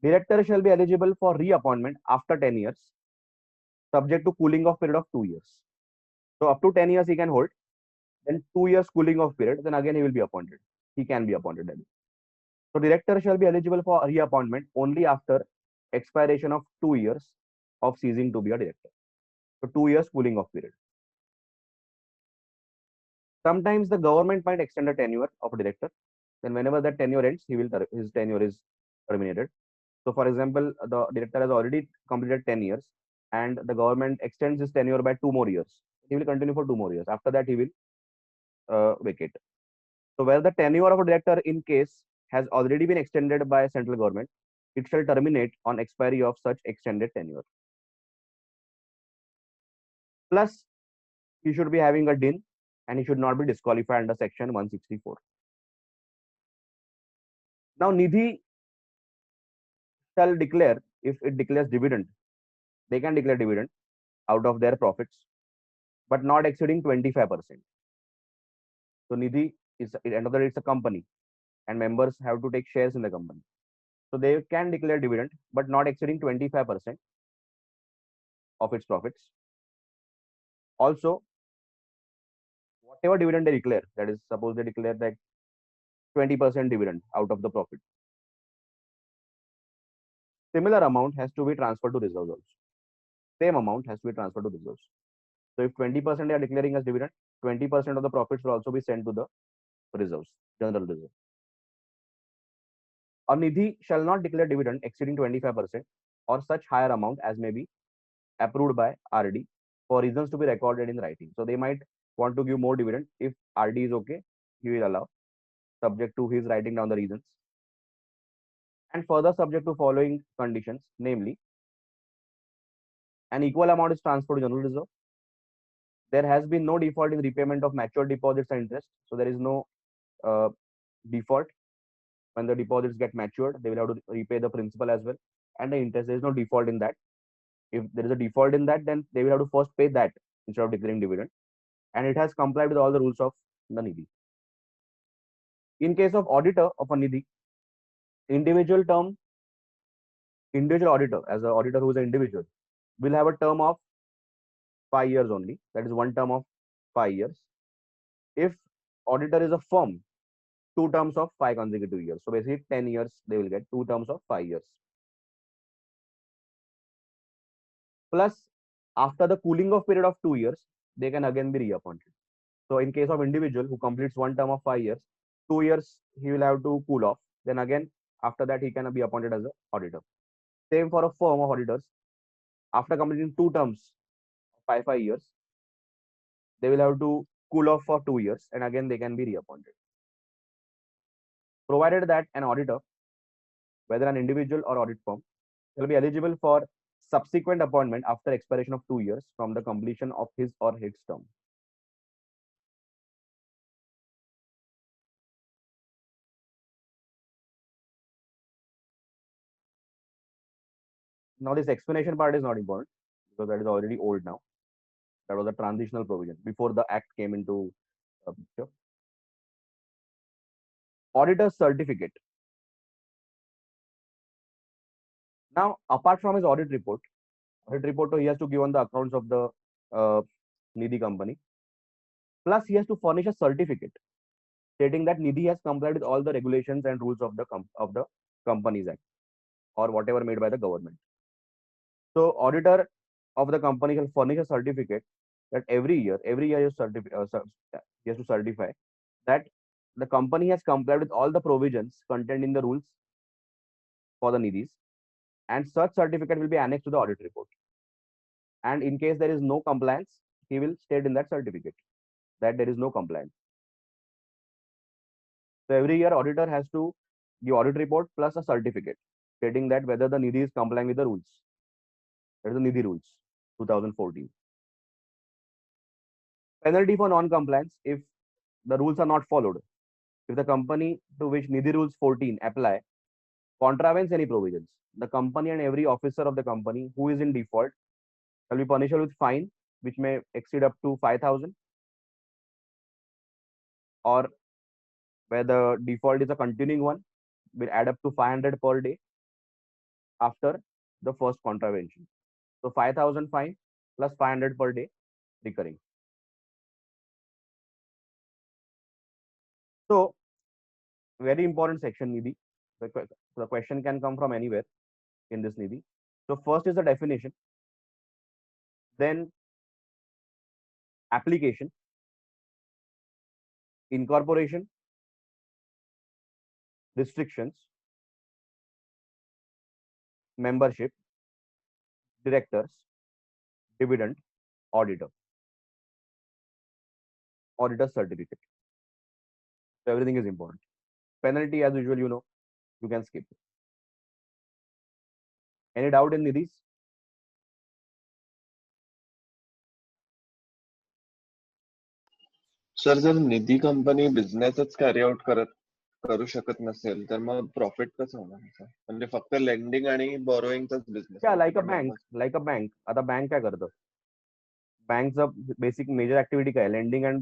Director shall be eligible for reappointment after 10 years, subject to cooling off period of 2 years. So up to 10 years he can hold, then 2 years cooling off period, then again he will be appointed. He can be appointed again. So director shall be eligible for reappointment only after expiration of 2 years of ceasing to be a director. So 2 years cooling off period. Sometimes the government might extend a tenure of a director. Then whenever that tenure ends, his tenure is terminated. So for example, the director has already completed 10 years and the government extends his tenure by 2 more years. He will continue for 2 more years. After that, he will vacate. So where the tenure of a director in case has already been extended by central government, it shall terminate on expiry of such extended tenure. Plus, he should be having a DIN and he should not be disqualified under section 164. Now, nidhi shall declare, if it declares dividend, they can declare dividend out of their profits, but not exceeding 25%. So nidhi is, at the end of the day, it's a company and members have to take shares in the company. So they can declare dividend, but not exceeding 25% of its profits. Also, whatever dividend they declare, that is, suppose they declare like 20% dividend out of the profit, similar amount has to be transferred to reserves also. Same amount has to be transferred to reserves. So if 20% they are declaring as dividend, 20% of the profits will also be sent to the reserves, general reserve. A nidhi shall not declare dividend exceeding 25% or such higher amount as may be approved by RD for reasons to be recorded in writing. So they might want to give more dividend. If RD is okay, he will allow, subject to his writing down the reasons. And further subject to following conditions, namely, an equal amount is transferred to general reserve. There has been no default in repayment of matured deposits and interest. So there is no default. When the deposits get matured, they will have to repay the principal as well. And the interest, there is no default in that. If there is a default in that, then they will have to first pay that instead of declaring dividend. And it has complied with all the rules of the nidhi. In case of auditor of a nidhi, individual auditor, as an auditor who is an individual, will have a term of 5 years only. That is one term of 5 years. If auditor is a firm, 2 terms of 5 consecutive years. So basically 10 years they will get 2 terms of 5 years. Plus, after the cooling off period of 2 years, they can again be reappointed. So in case of individual who completes one term of 5 years, 2 years he will have to cool off. Then again, after that, he can be appointed as an auditor. Same for a firm of auditors. After completing 2 terms, 5 years, they will have to cool off for 2 years and again they can be reappointed. Provided that an auditor, whether an individual or audit firm, will be eligible for subsequent appointment after expiration of 2 years from the completion of his or its term. Now, this explanation part is not important because that is already old now. That was a transitional provision before the act came into picture. Auditor's certificate. Now, apart from his audit report, he has to give on the accounts of the Nidhi company. Plus, he has to furnish a certificate stating that Nidhi has complied with all the regulations and rules of the Companies Act or whatever made by the government. So, auditor of the company shall furnish a certificate that every year he has to certify that the company has complied with all the provisions contained in the rules for the Nidhis, and such certificate will be annexed to the audit report. And in case there is no compliance, he will state in that certificate that there is no compliance. So every year, auditor has to give audit report plus a certificate stating that whether the Nidhi is complying with the rules. That is the Nidhi rules, 2014. Penalty for non-compliance if the rules are not followed. If the company to which Nidhi rules 14 apply contravenes any provisions, the company and every officer of the company who is in default shall be punished with fine, which may exceed up to 5,000, or where the default is a continuing one, will add up to 500 per day after the first contravention. So 5,000 fine plus 500 per day recurring. So very important section, Nidhi. The question can come from anywhere in this Nidhi. So first is the definition, then application, incorporation, restrictions, membership, directors, dividend, auditor certificate. So everything is important. Penalty, as usual, you can skip. Any doubt in Nidhis? Sir जर निधी company बिझनेसच carry out करू शकत नसेल तर मग profit कसं होणार sir? म्हणजे फक्त lending आणि बॉरोइंगचाच बिझनेस लाईक अ बँक. आता बँक काय करतं? बँकचं बेसिक मेजर ऍक्टिव्हिटी काय? लेंडिंग अँड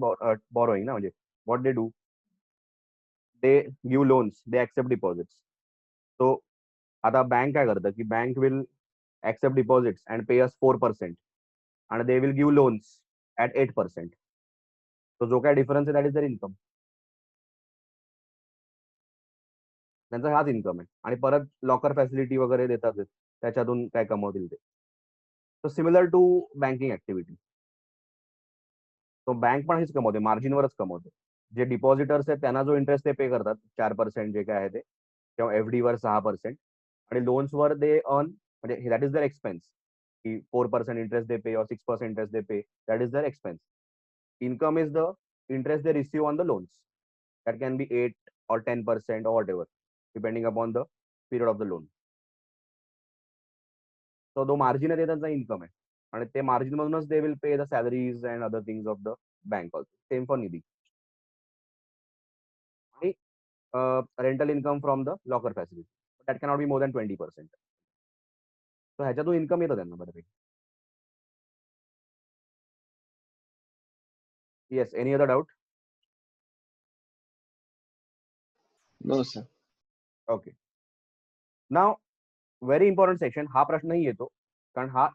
बॉरोइंग ना. म्हणजे what they do, they give loans, they accept deposits. So आता बँक काय करतं की bank will accept deposits and pay us 4% आणि they will give loans at 8%. तो जो काय डिफरन्स आहे दॅट इज दर इन्कम. त्यांचा हाच इन्कम आहे. आणि परत लॉकर फॅसिलिटी वगैरे देतात त्याच्यातून काय कमवतील ते. So similar to banking activity. तो बँक पण हेच कमवते, मार्जिनवरच कमवते. जे डिपॉझिटर्स आहेत त्यांना जो इंटरेस्ट ते पे करतात 4% जे काय आहे ते, किंवा एफडी वर 6%, आणि लोन्सवर दे अर्न, म्हणजे दॅट इज दर एक्सपेन्स, की 4% इंटरेस्ट दे पे और 6% interest they pay, that is their expense. Income is the interest they receive on the loans. That can be 8 or 10% or whatever, depending upon the period of the loan. So the margin आहे त्यांचा income आहे, आणि ते margin मधूनच they will pay the salaries and other things of the bank also. Same for Nidhi. आणि rental income from the locker facility, that cannot be more than 20%. So ह्याच्यातून income येतं त्यांना बऱ्यापैकी. Yes, any other doubt? No sir. Okay. Now very important section. हा प्रश्नही येतो कारण हा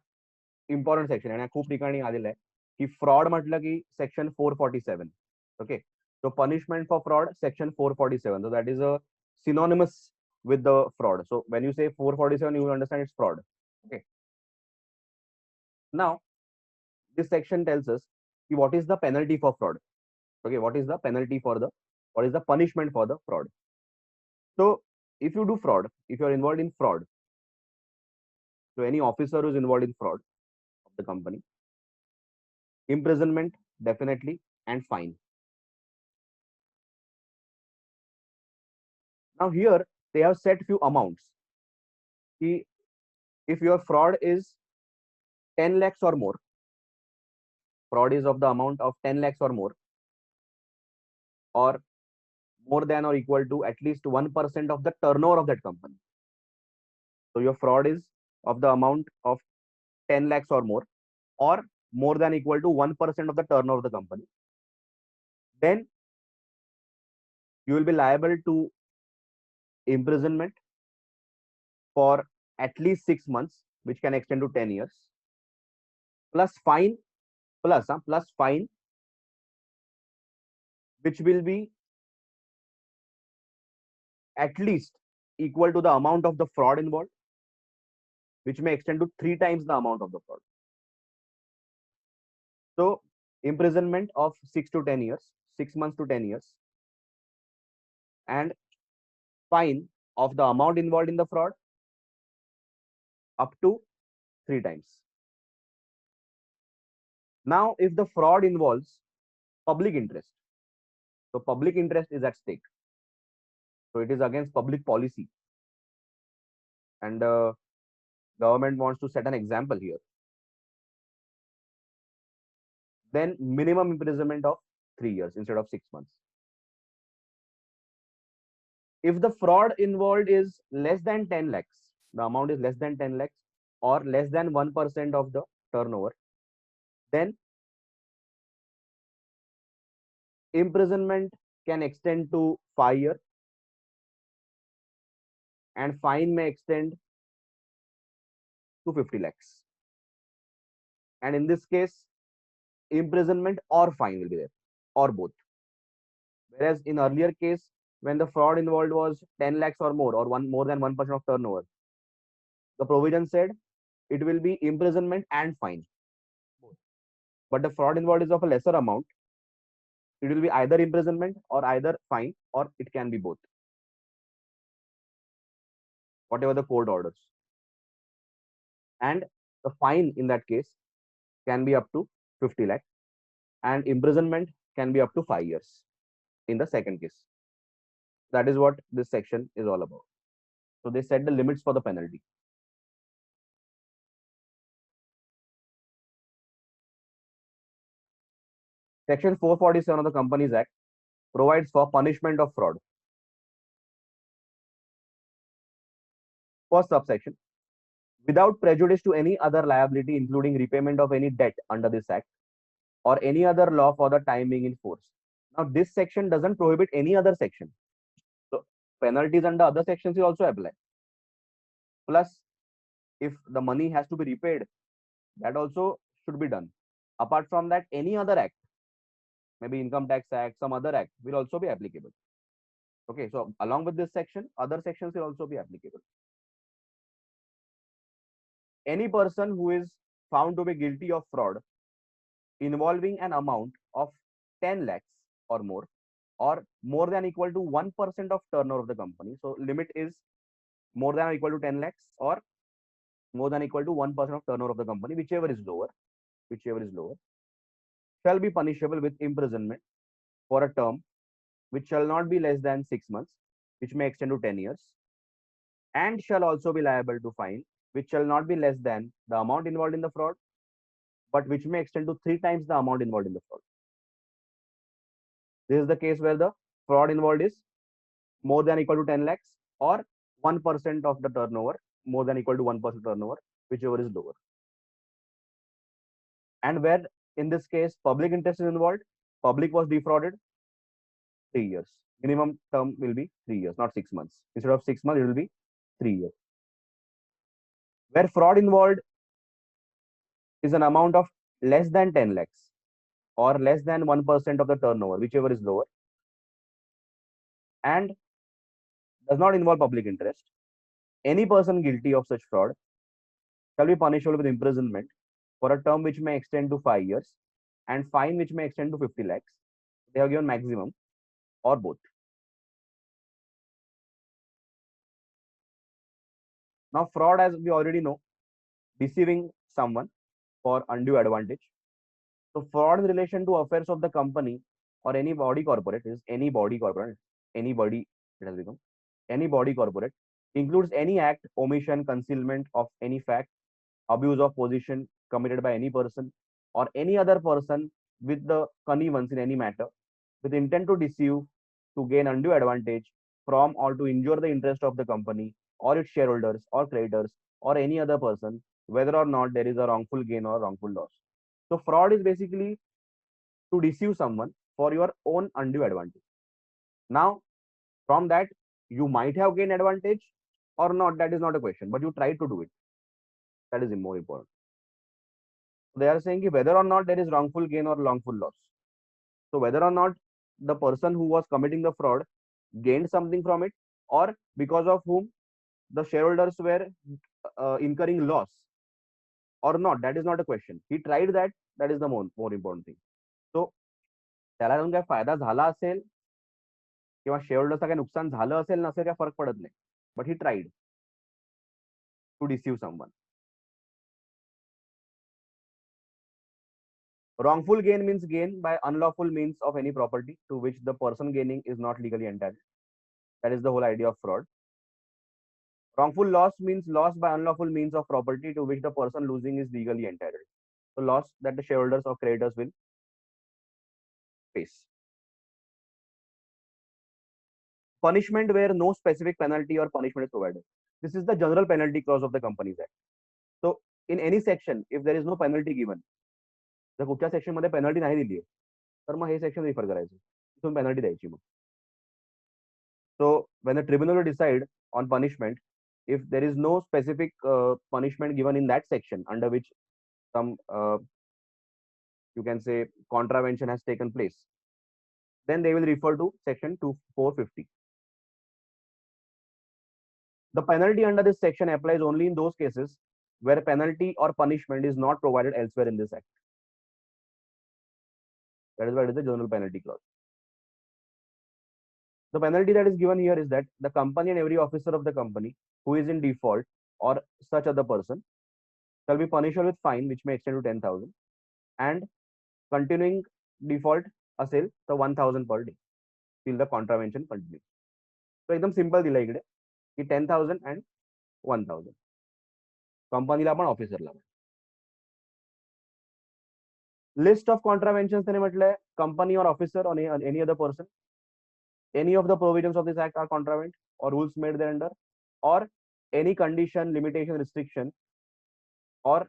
इम्पॉर्टंट सेक्शन आणि खूप ठिकाणी आलेलं आहे की फ्रॉड म्हटलं की section 447. Okay, so punishment for fraud section 447, so that is a synonymous with the fraud. So when you say 447, you will understand it's fraud. Okay, now this section tells us what is the penalty for fraud. Okay, what is the penalty for the, what is the punishment for the fraud. So if you do fraud, if you are involved in fraud, so any officer who is involved in fraud of the company, imprisonment definitely and fine. Now here they have set few amounts. If your fraud is 10 lakhs or more, fraud is of the amount of 10 lakhs or more than or equal to at least 1% of the turnover of that company. So your fraud is of the amount of 10 lakhs or more than equal to 1% of the turnover of the company. Then you will be liable to imprisonment for at least 6 months, which can extend to 10 years, plus fine, plus fine, which will be at least equal to the amount of the fraud involved, which may extend to 3 times the amount of the fraud. So imprisonment of 6 to 10 years, 6 months to 10 years, and fine of the amount involved in the fraud up to 3 times. Now, if the fraud involves public interest, so public interest is at stake. So it is against public policy, and government wants to set an example here. Then minimum imprisonment of 3 years instead of 6 months. If the fraud involved is less than 10 lakhs, the amount is less than 10 lakhs or less than 1% of the turnover, then imprisonment can extend to 5 years and fine may extend to 50 lakhs. And in this case, imprisonment or fine will be there, or both. Whereas in earlier case, when the fraud involved was 10 lakhs or more than 1% of turnover, the provision said it will be imprisonment and fine. But the fraud involved is of a lesser amount, it will be either imprisonment or either fine, or it can be both, whatever the court orders. And the fine in that case can be up to 50 lakhs and imprisonment can be up to 5 years in the second case. That is what this section is all about. So they set the limits for the penalty. Section 447 of the Companies Act provides for punishment of fraud. First subsection, without prejudice to any other liability, including repayment of any debt under this act or any other law for the time being in force. Now, this section doesn't prohibit any other section. So, penalties under other sections will also apply. Plus, if the money has to be repaid, that also should be done. Apart from that, any other act, maybe income tax act, some other act will also be applicable. Okay, so along with this section, other sections will also be applicable. Any person who is found to be guilty of fraud involving an amount of 10 lakhs or more than equal to 1% of turnover of the company. So limit is more than or equal to 10 lakhs or more than equal to 1% of turnover of the company, whichever is lower, shall be punishable with imprisonment for a term which shall not be less than 6 months, which may extend to 10 years, and shall also be liable to fine, which shall not be less than the amount involved in the fraud, but which may extend to 3 times the amount involved in the fraud. This is the case where the fraud involved is more than equal to 10 lakhs or 1% of the turnover, more than equal to 1% turnover, whichever is lower. And where in this case public interest is involved, public was defrauded, 3 years. Minimum term will be 3 years, not 6 months. Instead of 6 months, it will be 3 years. Where fraud involved is an amount of less than 10 lakhs or less than 1% of the turnover, whichever is lower, and does not involve public interest, any person guilty of such fraud shall be punishable with imprisonment for a term which may extend to 5 years and fine which may extend to 50 lakhs. They have given maximum or both. Now, fraud, as we already know, deceiving someone for undue advantage. So, fraud in relation to affairs of the company or any body corporate is any body corporate, any body, it has become any body corporate, includes any act, omission, concealment of any fact, abuse of position committed by any person or any other person with the connivance in any matter, with intent to deceive, to gain undue advantage from or to injure the interest of the company or its shareholders or creditors or any other person, whether or not there is a wrongful gain or wrongful loss. So, fraud is basically to deceive someone for your own undue advantage. Now, from that, you might have gained advantage or not, that is not a question, but you try to do it. That is more important. They are saying whether or not there is wrongful gain or wrongful loss. So, whether or not the person who was committing the fraud gained something from it, or because of whom the shareholders were incurring loss or not, that is not a question. He tried that, that is the more important thing. So, त्याला जाऊन काय फायदा झाला असेल किंवा शेअरहोल्डरचं काय नुकसान झालं असेल नसेल काय फरक पडत नाही, but he tried to deceive someone. Wrongful gain means gain by unlawful means of any property to which the person gaining is not legally entitled. That is the whole idea of fraud. Wrongful loss means loss by unlawful means of property to which the person losing is legally entitled. So loss that the shareholders or creditors will face. Punishment where no specific penalty or punishment is provided. This is the general penalty clause of the Companies Act. So in any section, if there is no penalty given, जर कुठच्या section मध्ये penalty नाही दिली आहे तर मग हे section refer करायचं, तिथून penalty द्यायची मग. So when the tribunal will decide on punishment, if there is no specific punishment given in that section under which some you can say contravention has taken place, then they will refer to section 2450. The penalty under this section applies only in those cases where penalty or punishment is not provided elsewhere in this act. That is why it is the general penalty clause. The penalty that is given here is that the company and every officer of the company who is in default or such other person shall be punished with fine which may extend to 10,000 and continuing default असेल तर 1,000 per day till the contravention continues. So एकदम simple दिला इकडे की 10,000 and 1,000 कंपनीला पण ऑफिसरला पण. लिस्ट ऑफ कॉन्ट्रावेंशन त्याने म्हटलंय कंपनी और ऑफिसर और any other person, any of the provisions of this act are contravened or rules made thereunder, or any condition, limitation, restriction or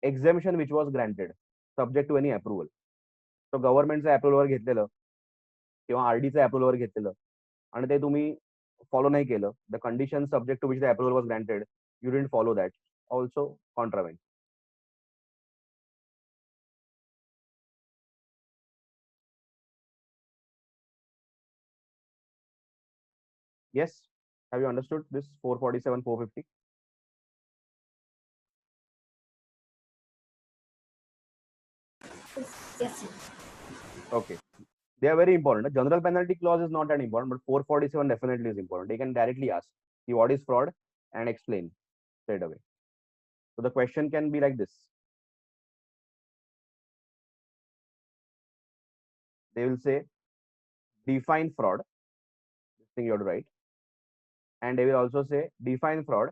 exemption which was granted subject to any approval. So गव्हर्नमेंटचं approval घेतलेलं किंवा आरडीचं approval घेतलेलं आणि ते तुम्ही follow नाही केलं, the condition subject to which the approval was granted, you didn't follow that, also contravened. Yes, have you understood this 447, 450? Yes. Okay, they are very important. The general penalty clause is not that important, but 447 definitely is important. They can directly ask what is fraud and explain straight away. So the question can be like this. They will say define fraud, this thing you have to write, and they will also say define fraud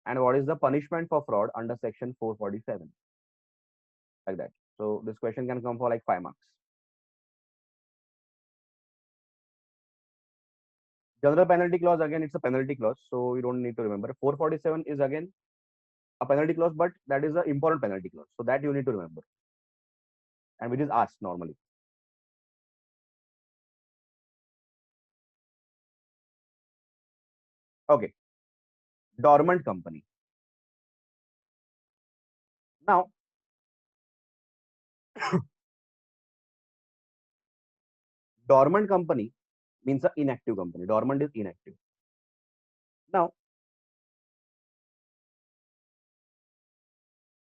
and what is the punishment for fraud under section 447, like that. So this question can come for like 5 marks. General penalty clause, again it's a penalty clause, so you don't need to remember. 447 is again a penalty clause, but that is an important penalty clause, so that you need to remember, and which is asked normally. Okay, dormant company. Now, dormant company means an inactive company. Dormant is inactive. Now,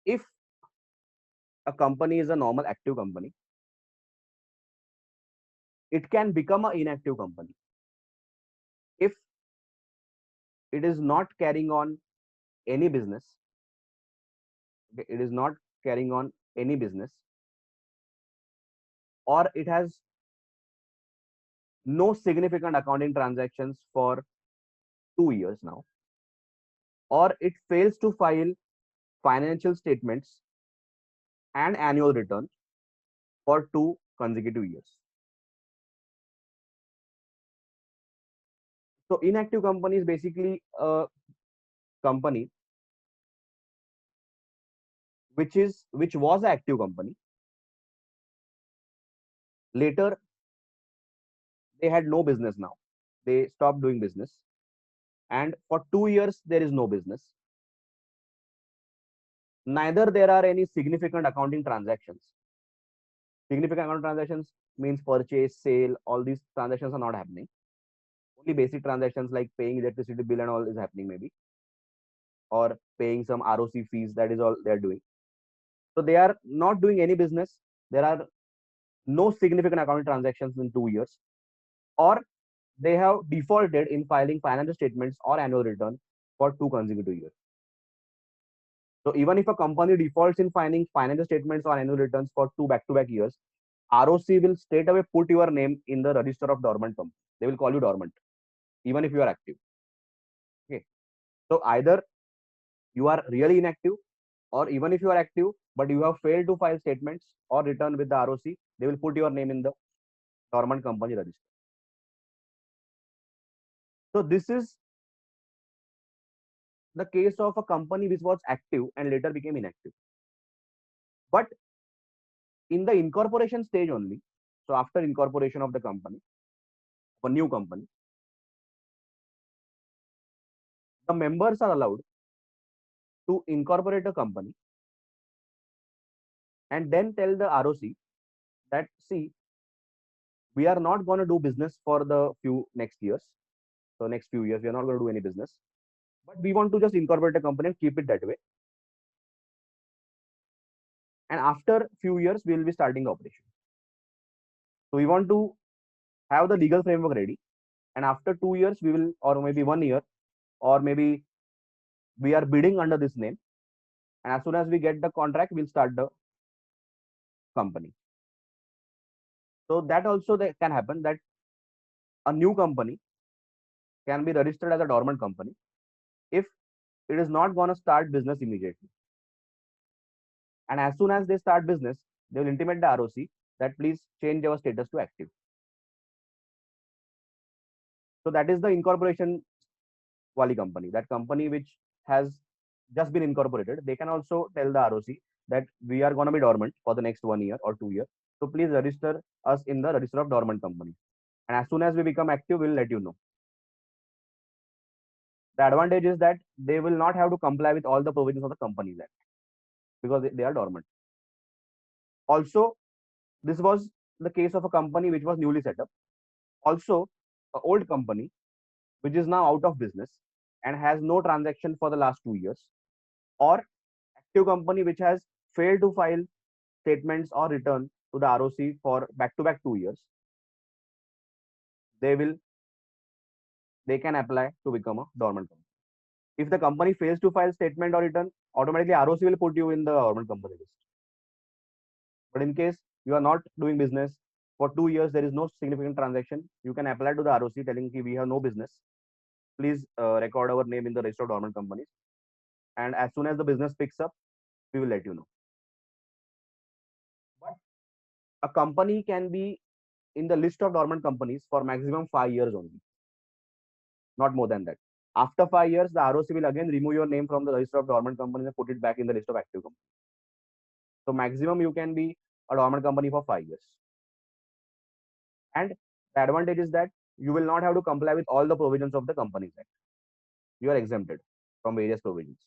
if a company is a normal active company, it can become an inactive company if it is not carrying on any business. Okay, it is not carrying on any business, or it has no significant accounting transactions for 2 years now, or it fails to file financial statements and annual return for 2 consecutive years. So inactive company is basically a company which was an active company. Later, they had no business now. They stopped doing business. And for 2 years, there is no business. Neither there are any significant accounting transactions. Significant accounting transactions means purchase, sale, all these transactions are not happening. Only basic transactions like paying electricity bill and all is happening maybe. Or paying some ROC fees, that is all they are doing. So they are not doing any business. There are no significant accounting transactions in 2 years. Or they have defaulted in filing financial statements or annual return for 2 consecutive years. So even if a company defaults in filing financial statements or annual returns for 2 back-to-back years, ROC will straight away put your name in the register of dormant company. They will call you dormant, even if you are active. Okay. So either you are really inactive, or even if you are active, but you have failed to file statements or return with the ROC, they will put your name in the dormant company register. So this is the case of a company which was active and later became inactive. But in the incorporation stage only, so after incorporation of the company, a new company, the members are allowed to incorporate a company and then tell the ROC that, see, we are not going to do business for the next few years, we are not going to do any business, but we want to just incorporate a company and keep it that way. And after few years, we will be starting the operation. So we want to have the legal framework ready. And after 2 years, we will, or maybe 1 year, or maybe we are bidding under this name. And as soon as we get the contract, we'll start the company. So that also can happen, that a new company can be registered as a dormant company if it is not going to start business immediately. And as soon as they start business, they will intimate the ROC that please change our status to active. So that is the incorporation wali company, that company which has just been incorporated. They can also tell the ROC that we are going to be dormant for the next 1 year or 2 years. So please register us in the register of dormant company. And as soon as we become active, we'll let you know. The advantage is that they will not have to comply with all the provisions of the Companies Act because they are dormant. Also, this was the case of a company which was newly set up. Also, an old company which is now out of business and has no transaction for the last 2 years, or active company which has failed to file statements or return to the ROC for back-to-back 2 years, they can apply to become a dormant company. If the company fails to file statement or return, automatically ROC will put you in the dormant company list. But in case you are not doing business for 2 years, there is no significant transaction, you can apply to the ROC telling we have no business. Please record our name in the register of dormant companies. And as soon as the business picks up, we will let you know. But a company can be in the list of dormant companies for maximum 5 years only, not more than that. After 5 years, the ROC will again remove your name from the register of dormant companies and put it back in the list of active companies. So maximum you can be a dormant company for 5 years. And the advantage is that you will not have to comply with all the provisions of the Companies Act. You are exempted from various provisions.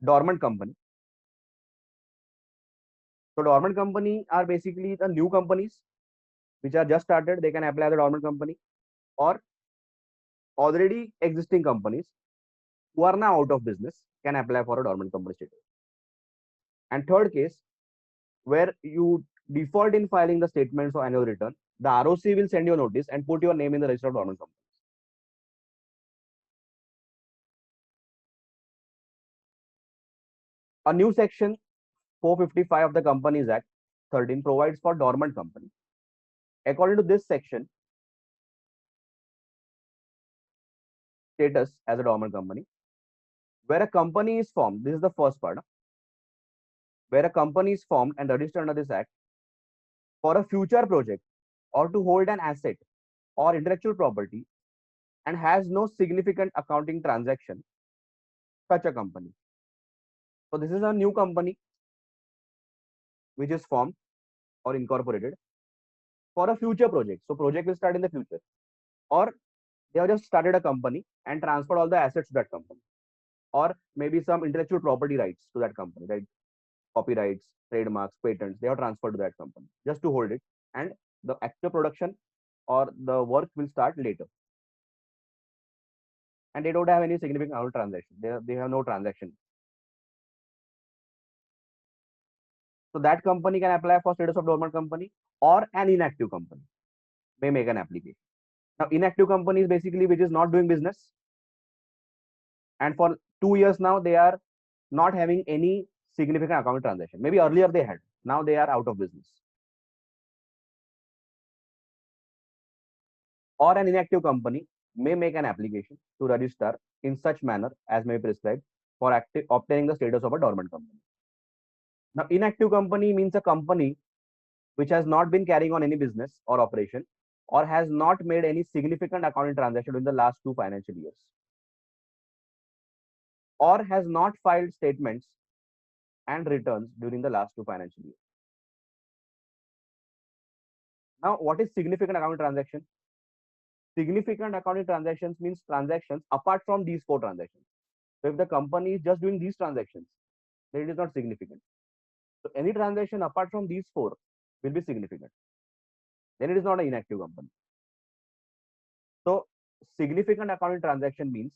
dormant company. So dormant company are basically the new companies which are just started. They can apply the dormant company, or already existing companies who are now out of business can apply for a dormant company status. And third case, where you default in filing the statements or annual return, the ROC will send you a notice and put your name in the register of dormant companies. A new section 455 of the Companies Act 13 provides for dormant company. According to this section, status as a dormant company, where a company is formed, this is the first part, where a company is formed and registered under this act for a future project or to hold an asset or intellectual property and has no significant accounting transaction, such a company. So this is a new company which is formed or incorporated for a future project. So project will start in the future, or they have just started a company and transferred all the assets to that company, or maybe some intellectual property rights to that company, right? Copyrights, trademarks, patents, they are transferred to that company just to hold it, and the actual production or the work will start later. And they don't have any significant other transaction. They have no transaction. So that company can apply for status of dormant company, or an inactive company may make an application. Now, inactive company is basically which is not doing business, and for 2 years now they are not having any significant account transaction. Maybe earlier they had, now they are out of business. Or an inactive company may make an application to register in such manner as may be prescribed for obtaining the status of a dormant company. Now, inactive company means a company which has not been carrying on any business or operation, or has not made any significant accounting transaction in the last 2 financial years, or has not filed statements and returns during the last 2 financial years. Now, what is significant accounting transaction? Significant accounting transactions means transactions apart from these 4 transactions. So if the company is just doing these transactions, then it is not significant. So any transaction apart from these 4 will be significant. Then it is not an inactive company. So significant accounting transaction means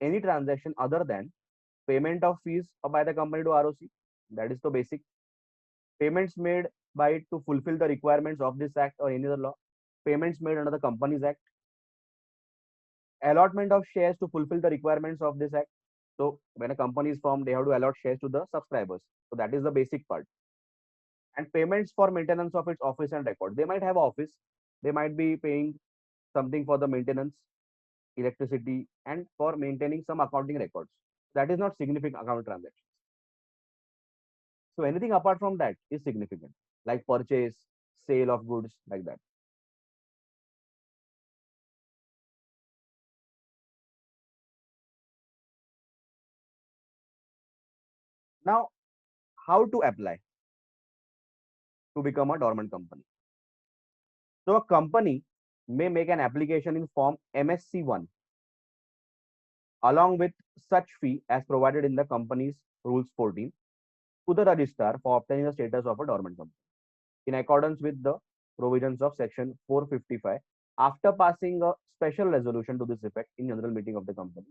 any transaction other than payment of fees by the company to ROC. That is the basic. Payments made by it to fulfill the requirements of this act or any other law. Payments made under the Companies Act. Allotment of shares to fulfill the requirements of this act. So when a company is formed, they have to allot shares to the subscribers. So that is the basic part. And payments for maintenance of its office and record. They might have office. They might be paying something for the maintenance, electricity, and for maintaining some accounting records. That is not significant account transactions. So anything apart from that is significant, like purchase, sale of goods, like that. Now, how to apply to become a dormant company? So a company may make an application in form MSC1 along with such fee as provided in the company's rules 14 to the registrar for obtaining the status of a dormant company in accordance with the provisions of section 455 after passing a special resolution to this effect in general meeting of the company,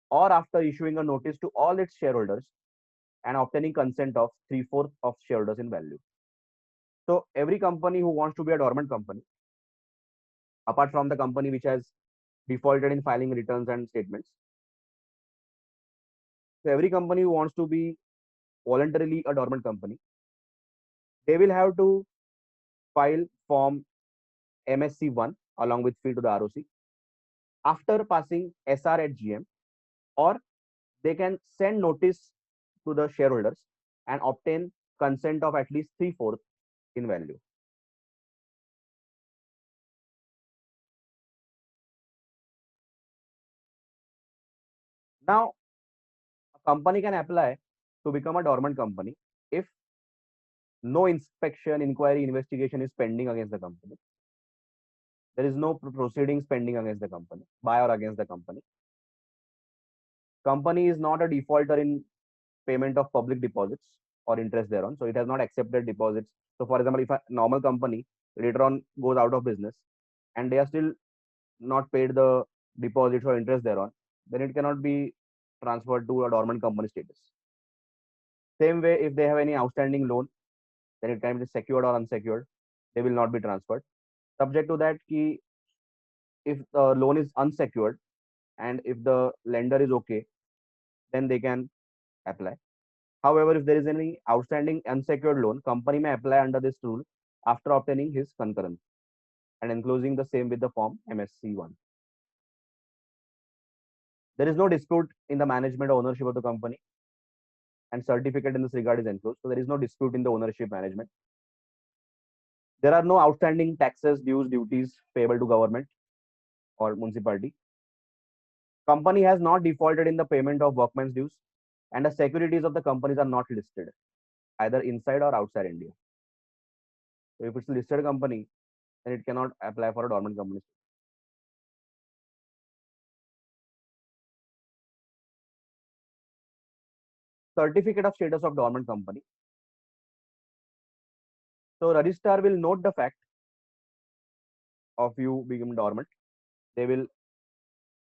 or after issuing a notice to all its shareholders and obtaining consent of 3/4 of shareholders in value. So every company who wants to be a dormant company, apart from the company which has defaulted in filing returns and statements, so every company who wants to be voluntarily a dormant company, they will have to file form MSC1 along with fee to the ROC after passing SR at GM, or they can send notice to the shareholders and obtain consent of at least 3/4 in value. Now, a company can apply to become a dormant company if no inspection, inquiry, investigation is pending against the company. There is no proceedings pending against the company, by or against the company. Company is not a defaulter in payment of public deposits or interest thereon. So it has not accepted deposits. So for example, if a normal company later on goes out of business and they are still not paid the deposits or interest thereon, then it cannot be transferred to a dormant company status. Same way, if they have any outstanding loan, then it can be secured or unsecured. They will not be transferred. Subject to that, ki if the loan is unsecured and if the lender is okay, then they can apply. However, if there is any outstanding unsecured loan, company may apply under this rule after obtaining his concurrence and enclosing the same with the form MSC1. There is no dispute in the management or ownership of the company, and certificate in this regard is enclosed. So there is no dispute in the ownership management. There are no outstanding taxes, dues, duties payable to government or municipality. Company has not defaulted in the payment of workmen's dues, and the securities of the companies are not listed either inside or outside India. So if it's a listed company, then it cannot apply for a dormant company. Certificate of status of dormant company. So registrar will note the fact of you being dormant. They will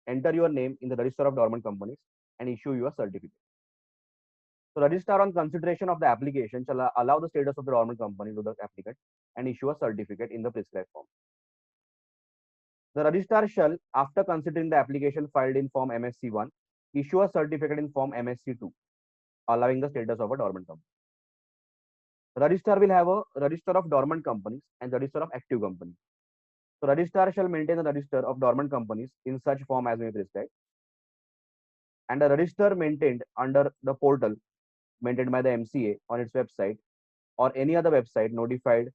enter your name in the register of dormant companies and issue you a certificate. So registrar, on consideration of the application, shall allow the status of the dormant company to the applicant and issue a certificate in the prescribed form. The registrar shall, after considering the application filed in form MSC1, issue a certificate in form MSC2, allowing the status of a dormant company. Registrar will have a register of dormant companies and register of active companies. So registrar shall maintain the register of dormant companies in such form as may be prescribed, and the register maintained under the portal maintained by the MCA on its website or any other website notified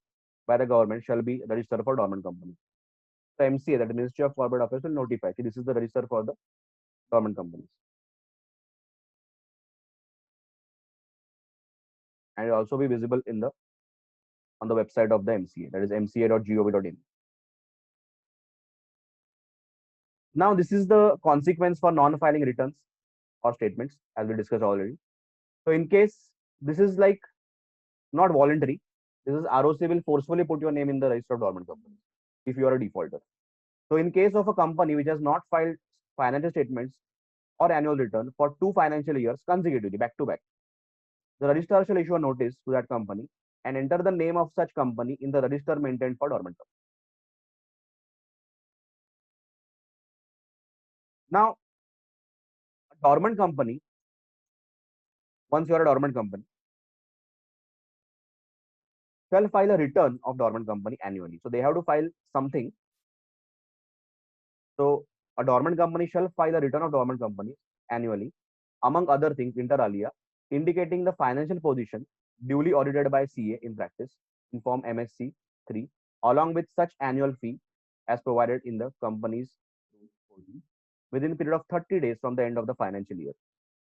by the government shall be registered for dormant companies. The MCA, that the Ministry of Corporate Affairs, will notify. See, this is the register for the dormant companies, and it will also be visible in the on the website of the MCA, that is mca.gov.in. Now, this is the consequence for non-filing returns or statements, as we discussed already. So, in case this is like not voluntary, this is ROC will forcefully put your name in the register of dormant companies if you are a defaulter. So, in case of a company which has not filed financial statements or annual return for 2 financial years consecutively, back to back, the registrar shall issue a notice to that company and enter the name of such company in the register maintained for dormant company. Now, a dormant company, once you are a dormant company, shall file a return of dormant company annually. So they have to file something. So a dormant company shall file a return of dormant companies annually, among other things, inter alia, indicating the financial position duly audited by CA in practice in form MSC 3, along with such annual fee as provided in the company's within a period of 30 days from the end of the financial year.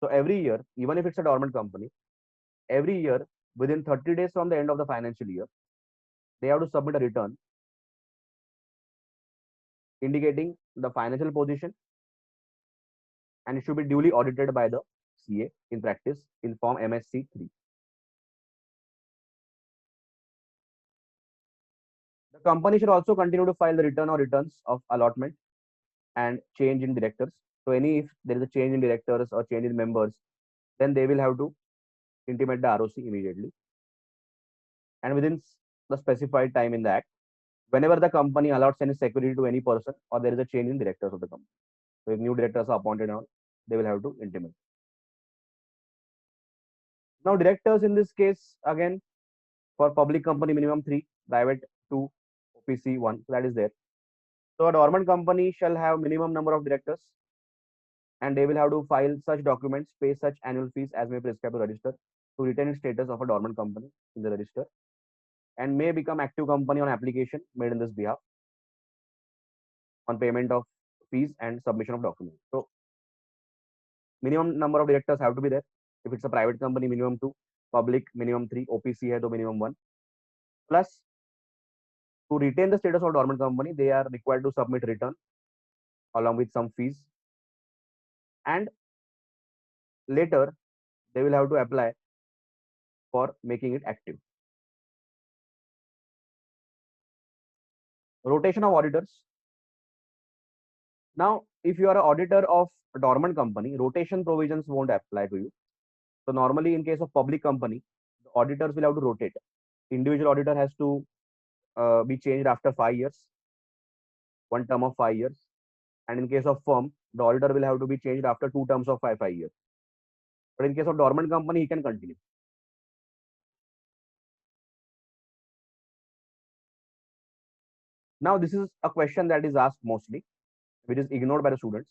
So every year, even if it's a dormant company, every year within 30 days from the end of the financial year, they have to submit a return indicating the financial position, and it should be duly audited by the CA in practice in form MSC 3. The company should also continue to file the return or returns of allotment and change in directors. So if there is a change in directors or change in members, then they will have to intimate the ROC immediately. And within the specified time in the Act, whenever the company allots any security to any person or there is a change in directors of the company. So if new directors are appointed on, they will have to intimate. Now directors in this case, again, for public company minimum 3, private 2, OPC 1, so that is there. So a dormant company shall have minimum number of directors, and they will have to file such documents, pay such annual fees as may prescribe to register to retain its status of a dormant company in the register, and may become active company on application made in this behalf on payment of fees and submission of documents. So minimum number of directors have to be there. If it's a private company, minimum 2, public minimum 3, OPC hai to minimum 1. Plus, to retain the status of dormant company, they are required to submit return along with some fees. And later, they will have to apply for making it active. Rotation of auditors. Now, if you are an auditor of a dormant company, rotation provisions won't apply to you. So normally in case of public company, the auditors will have to rotate. Individual auditor has to be changed after 5 years, one term of 5 years. And in case of firm, the auditor will have to be changed after two terms of five years. But in case of dormant company, he can continue. Now, this is a question that is asked mostly, which is ignored by the students.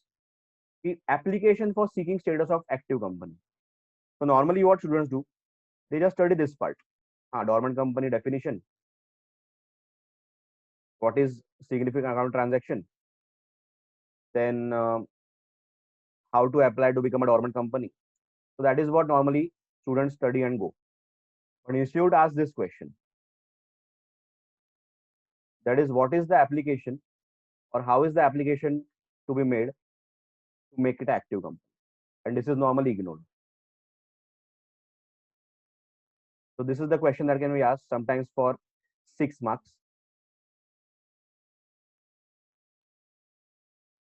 The application for seeking status of active company. So normally what students do, they just study this part. Dormant company definition. What is significant account transaction? Then how to apply to become a dormant company. So that is what normally students study and go. But institute asks this question. That is, what is the application or how is the application to be made to make it active company? And this is normally ignored. So this is the question that can be asked sometimes for 6 marks.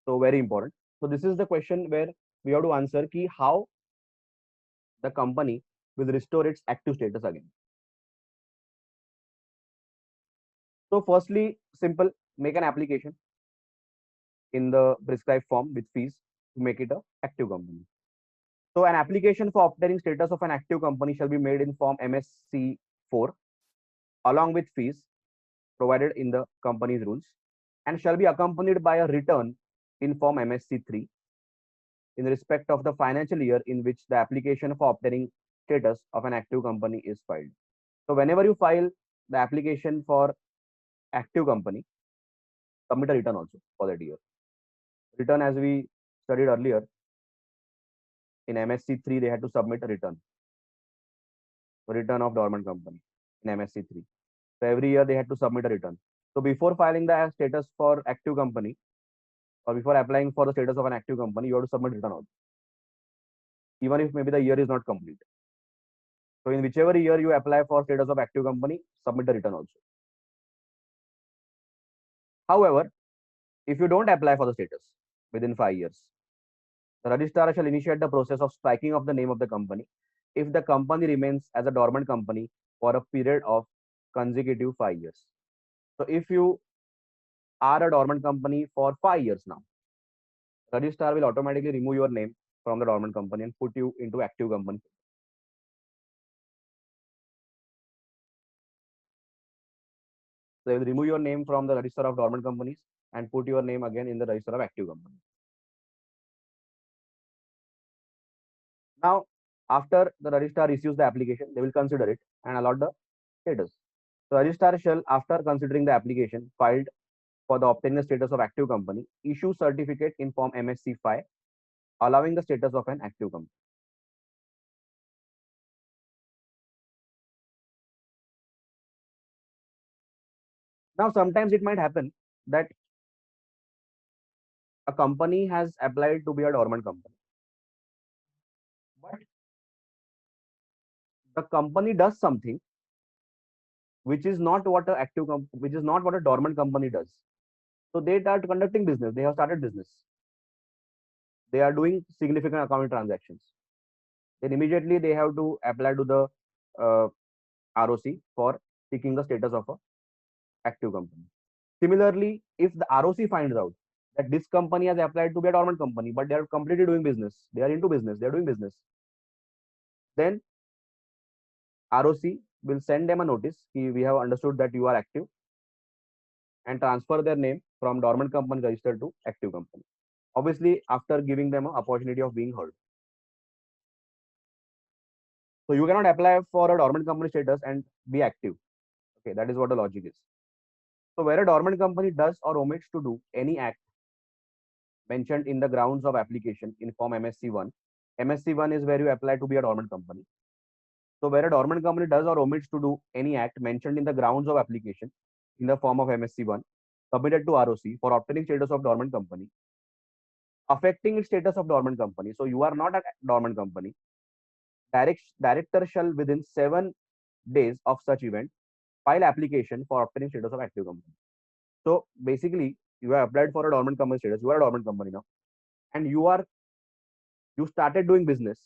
So very important. So this is the question where we have to answer ki how the company will restore its active status again. So firstly, simple, make an application in the prescribed form with fees to make it an active company. So an application for obtaining status of an active company shall be made in form MSC 4 along with fees provided in the company's rules and shall be accompanied by a return in form MSC 3 in respect of the financial year in which the application for obtaining status of an active company is filed. So whenever you file the application for active company, submit a return also for that year. Return, as we studied earlier, in MSC 3 they had to submit a return of dormant company in MSC 3. So every year they had to submit a return. So before filing the status for active company or before applying for the status of an active company, you have to submit return also, even if maybe the year is not complete. So in whichever year you apply for status of active company, submit the return also. However, if you don't apply for the status within 5 years, the registrar shall initiate the process of striking of the name of the company if the company remains as a dormant company for a period of consecutive 5 years. So if you are a dormant company for 5 years now, registrar will automatically remove your name from the dormant company and put you into active company. So they will remove your name from the register of dormant companies and put your name again in the register of active companies. Now, after the registrar receives the application, they will consider it and allot the status. So registrar shall, after considering the application filed for the obtaining the status of active company, issue certificate in form MSC 5, allowing the status of an active company. Now, sometimes it might happen that a company has applied to be a dormant company, but the company does something which is not what a dormant company does. So they are conducting business. They have started business. They are doing significant accounting transactions. Then immediately they have to apply to the ROC for seeking the status of a active company. Similarly, if the ROC finds out that this company has applied to be a dormant company, but they are completely doing business, they are into business, they are doing business, then ROC will send them a notice. We have understood that you are active, and transfer their name from dormant company registered to active company. Obviously, after giving them an opportunity of being heard. So you cannot apply for a dormant company status and be active. Okay, that is what the logic is. So where a dormant company does or omits to do any act mentioned in the grounds of application in form MSC 1. MSC 1 is where you apply to be a dormant company. So where a dormant company does or omits to do any act mentioned in the grounds of application in the form of MSC 1 submitted to ROC for obtaining status of dormant company, affecting its status of dormant company. So you are not a dormant company. director shall within 7 days of such event file application for obtaining status of active company. So basically, you have applied for a dormant company status. You are a dormant company now, and you started doing business,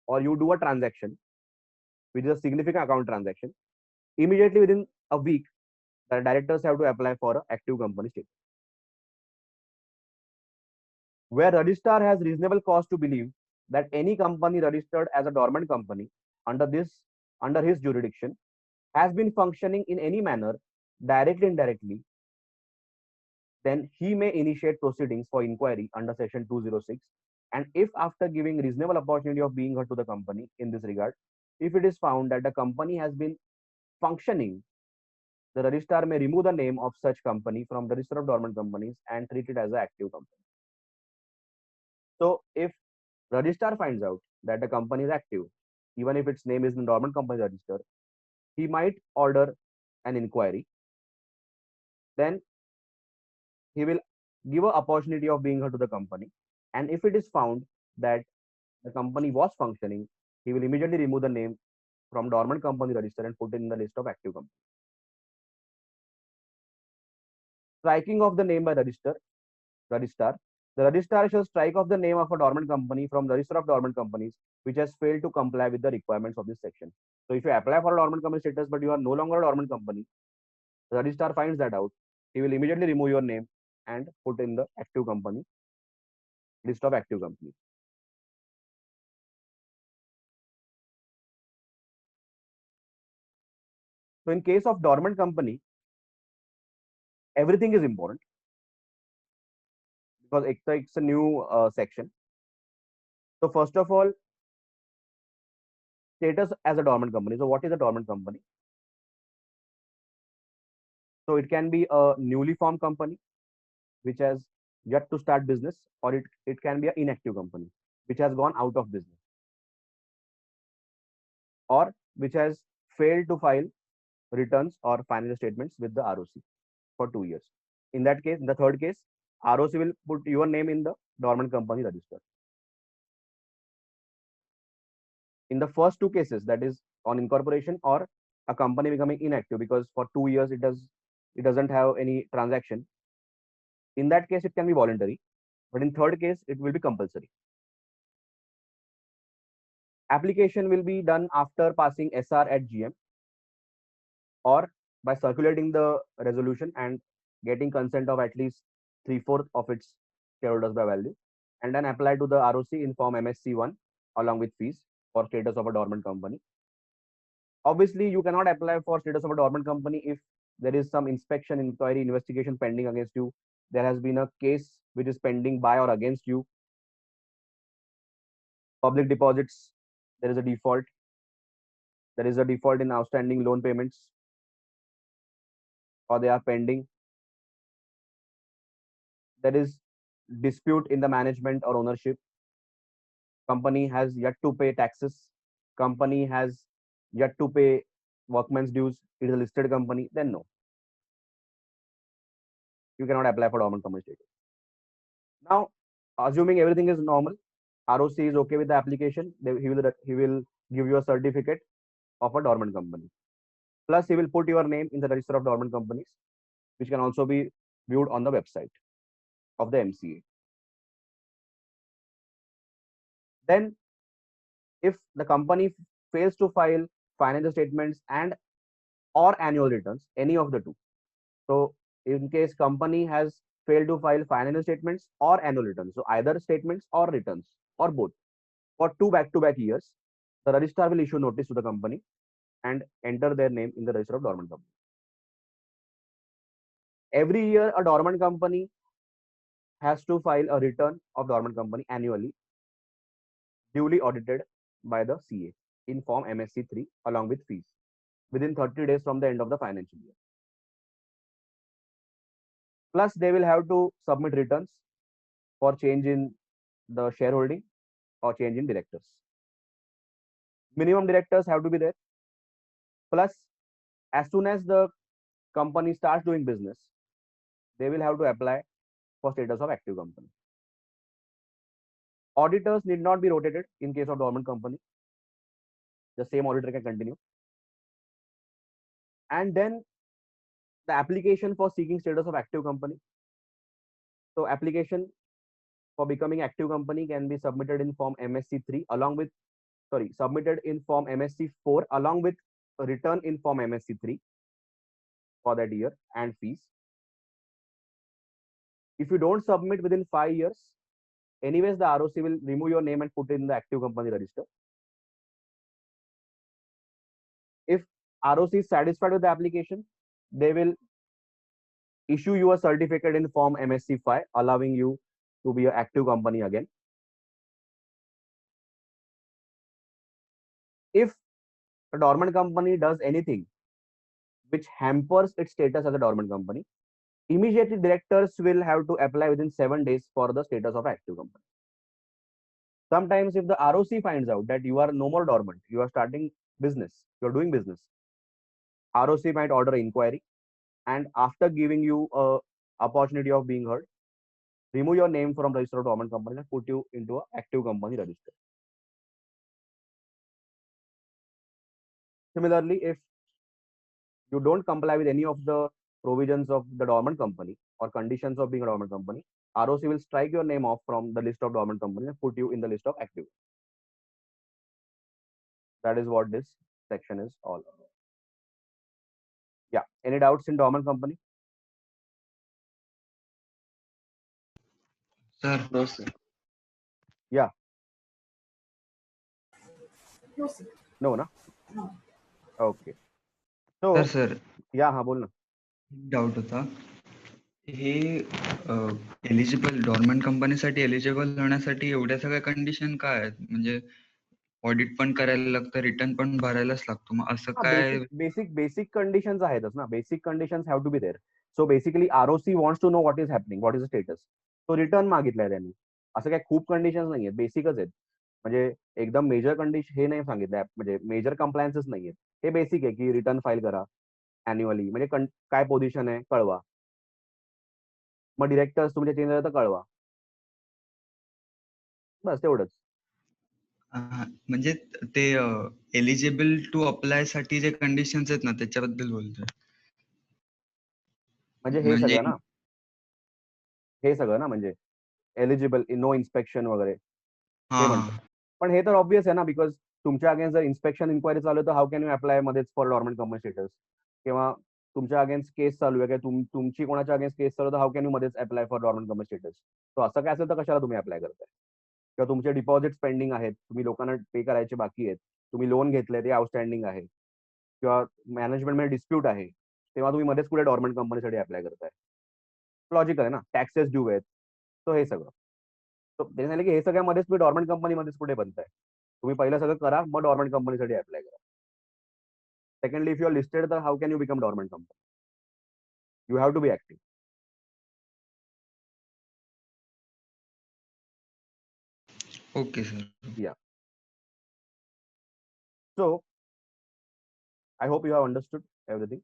or you do a transaction, which is a significant account transaction. Immediately within a week, the directors have to apply for an active company status. Where registrar has reasonable cause to believe that any company registered as a dormant company under his jurisdiction has been functioning in any manner, directly or indirectly, then he may initiate proceedings for inquiry under section 206. And if after giving reasonable opportunity of being heard to the company in this regard, if it is found that the company has been functioning, the registrar may remove the name of such company from the register of dormant companies and treat it as an active company. So if registrar finds out that the company is active, even if its name is in dormant company register, he might order an inquiry. Then he will give an opportunity of being heard to the company. And if it is found that the company was functioning, he will immediately remove the name from dormant company register and put it in the list of active companies. Striking of the name by registrar. The registrar shall strike off the name of a dormant company from the register of dormant companies which has failed to comply with the requirements of this section. So if you apply for a dormant company status but you are no longer a dormant company, the registrar finds that out. He will immediately remove your name and put in the active company list of active companies. So in case of dormant company, everything is important because it's a new section. So first of all, status as a dormant company. So what is a dormant company? So it can be a newly formed company which has yet to start business, or it can be an inactive company which has gone out of business, or which has failed to file returns or financial statements with the ROC for 2 years. In that case, in the third case, ROC will put your name in the dormant company register. In the first two cases, that is on incorporation or a company becoming inactive because for 2 years it doesn't have any transaction. In that case, it can be voluntary, but in third case, it will be compulsory. Application will be done after passing SR at GM or by circulating the resolution and getting consent of at least 3/4 of its shareholders by value, and then apply to the ROC in form MSC1 along with fees for status of a dormant company. Obviously, you cannot apply for status of a dormant company if there is some inspection, inquiry, investigation pending against you. There has been a case which is pending by or against you. Public deposits, there is a default. There is a default in outstanding loan payments, or they are pending. There is dispute in the management or ownership. Company has yet to pay taxes. Company has yet to pay workman's dues. It is a listed company. Then no, you cannot apply for dormant company status. Now, assuming everything is normal, ROC is okay with the application, he will give you a certificate of a dormant company. Plus, he will put your name in the register of dormant companies, which can also be viewed on the website of the MCA. Then, if the company fails to file financial statements and or annual returns, any of the two. So, in case company has failed to file financial statements or annual returns, so either statements or returns or both for 2 back-to-back years, the registrar will issue notice to the company and enter their name in the register of dormant company. Every year, a dormant company has to file a return of dormant company annually, duly audited by the CA in form MSC3 along with fees within 30 days from the end of the financial year. Plus, they will have to submit returns for change in the shareholding or change in directors. Minimum directors have to be there. Plus, as soon as the company starts doing business, they will have to apply for status of active company. Auditors need not be rotated in case of dormant company. the same auditor can continue. And then the application for seeking status of active company. So application for becoming active company can be submitted in form MSC3 along with, submitted in form MSC4 along with a return in form MSC3 for that year and fees. If you don't submit within 5 years, anyways, the ROC will remove your name and put it in the active company register. If ROC is satisfied with the application, they will issue you a certificate in form MSC5, allowing you to be an active company again. If a dormant company does anything which hampers its status as a dormant company, immediately directors will have to apply within 7 days for the status of active company. Sometimes if the ROC finds out that you are no more dormant, you are starting business, you are doing business, ROC might order an inquiry, and after giving you a opportunity of being heard, remove your name from register of dormant company and put you into an active company register. Similarly, if you don't comply with any of the provisions of the dormant company or conditions of being a dormant company, ROC will strike your name off from the list of dormant companies and put you in the list of active. That is what this section is all about. Yeah. Any doubts in dormant company? Sir, No, sir. Yeah. No, sir. No, na? No. Okay. So, sir, yeah, हाँ बोल ना. Doubt होता हे eligible dormant कंपनीसाठी eligible होण्यासाठी एवढ्या सगळ्या condition काय आहेत म्हणजे ऑडिट पण करायला लागतं रिटर्न पण भरायलाच लागतो मग असं काय बेसिक कंडिशन्स आहेतच ना. Basic conditions have to be there. So basically ROC wants to know what is happening, what is the status. तो रिटर्न मागितलाय त्यांनी. असं काही खूप कंडिशन्स नाहीयेत, बेसिकच आहेत. म्हणजे एकदम मेजर कंडिशन हे नाही सांगितलंय, म्हणजे मेजर कंप्लायन्सेस नाहीयेत. हे बेसिक आहे की रिटर्न फाईल करा अॅन्युअली, म्हणजे काय पोझिशन आहे कळवा. मग डिरेक्टर्स तुमचे चेंज झाले तर कळवा. बस तेवढंच. म्हणजे ते एलिजिबल टू अप्लाय साठी जे कंडिशन्स आहेत ना त्याच्याबद्दल बोलतोय. म्हणजे हे सगळं ना, हे सगळं ना, म्हणजे एलिजिबल, नो इन्स्पेक्शन वगैरे ते म्हणतो. पण हे तर ऑब्वियस आहे ना, बिकॉज तुमच्या अगेन्स्ट जर इन्स्पेक्शन इन्क्वायरी चालू आहे तर हाऊ कॅन यू अप्लाय मध्येच फॉर डॉर्मंट कंपनी स्टेटस. किंवा तुमच्या अगेन्स्ट केस चालू आहे किंवा तुमची कोणाच्या अगेन्स्ट केस चालू आहे तर हाऊ कॅन यू मध्येच apply for dormant company status. तो असं काय असेल तर कशाला तुम्ही अप्लाय करताय. किंवा तुमचे डिपॉझिट पेंडिंग आहेत, तुम्ही लोकांना पे करायचे बाकी आहेत, तुम्ही लोन घेतलंय ते आउटस्टँडिंग आहे, किंवा मॅनेजमेंटमध्ये डिस्प्यूट आहे, तेव्हा तुम्ही मध्येच कुठे डॉर्मंट कंपनीसाठी अप्लाय करताय. लॉजिकल आहे ना, टॅक्सेस ड्यू आहेत. तो हे सगळं. त्याने सांगितलं की हे सगळ्यामध्येच तुम्ही डॉर्मंट कंपनीमध्येच कुठे बनताय. तुम्ही पहिलं सगळं करा, मग डॉर्मंट कंपनीसाठी अप्लाय करा. Secondly, if you are listed तर how can you become dormant company. You have to be active. Okay sir. Yeah. So, I hope you have understood everything.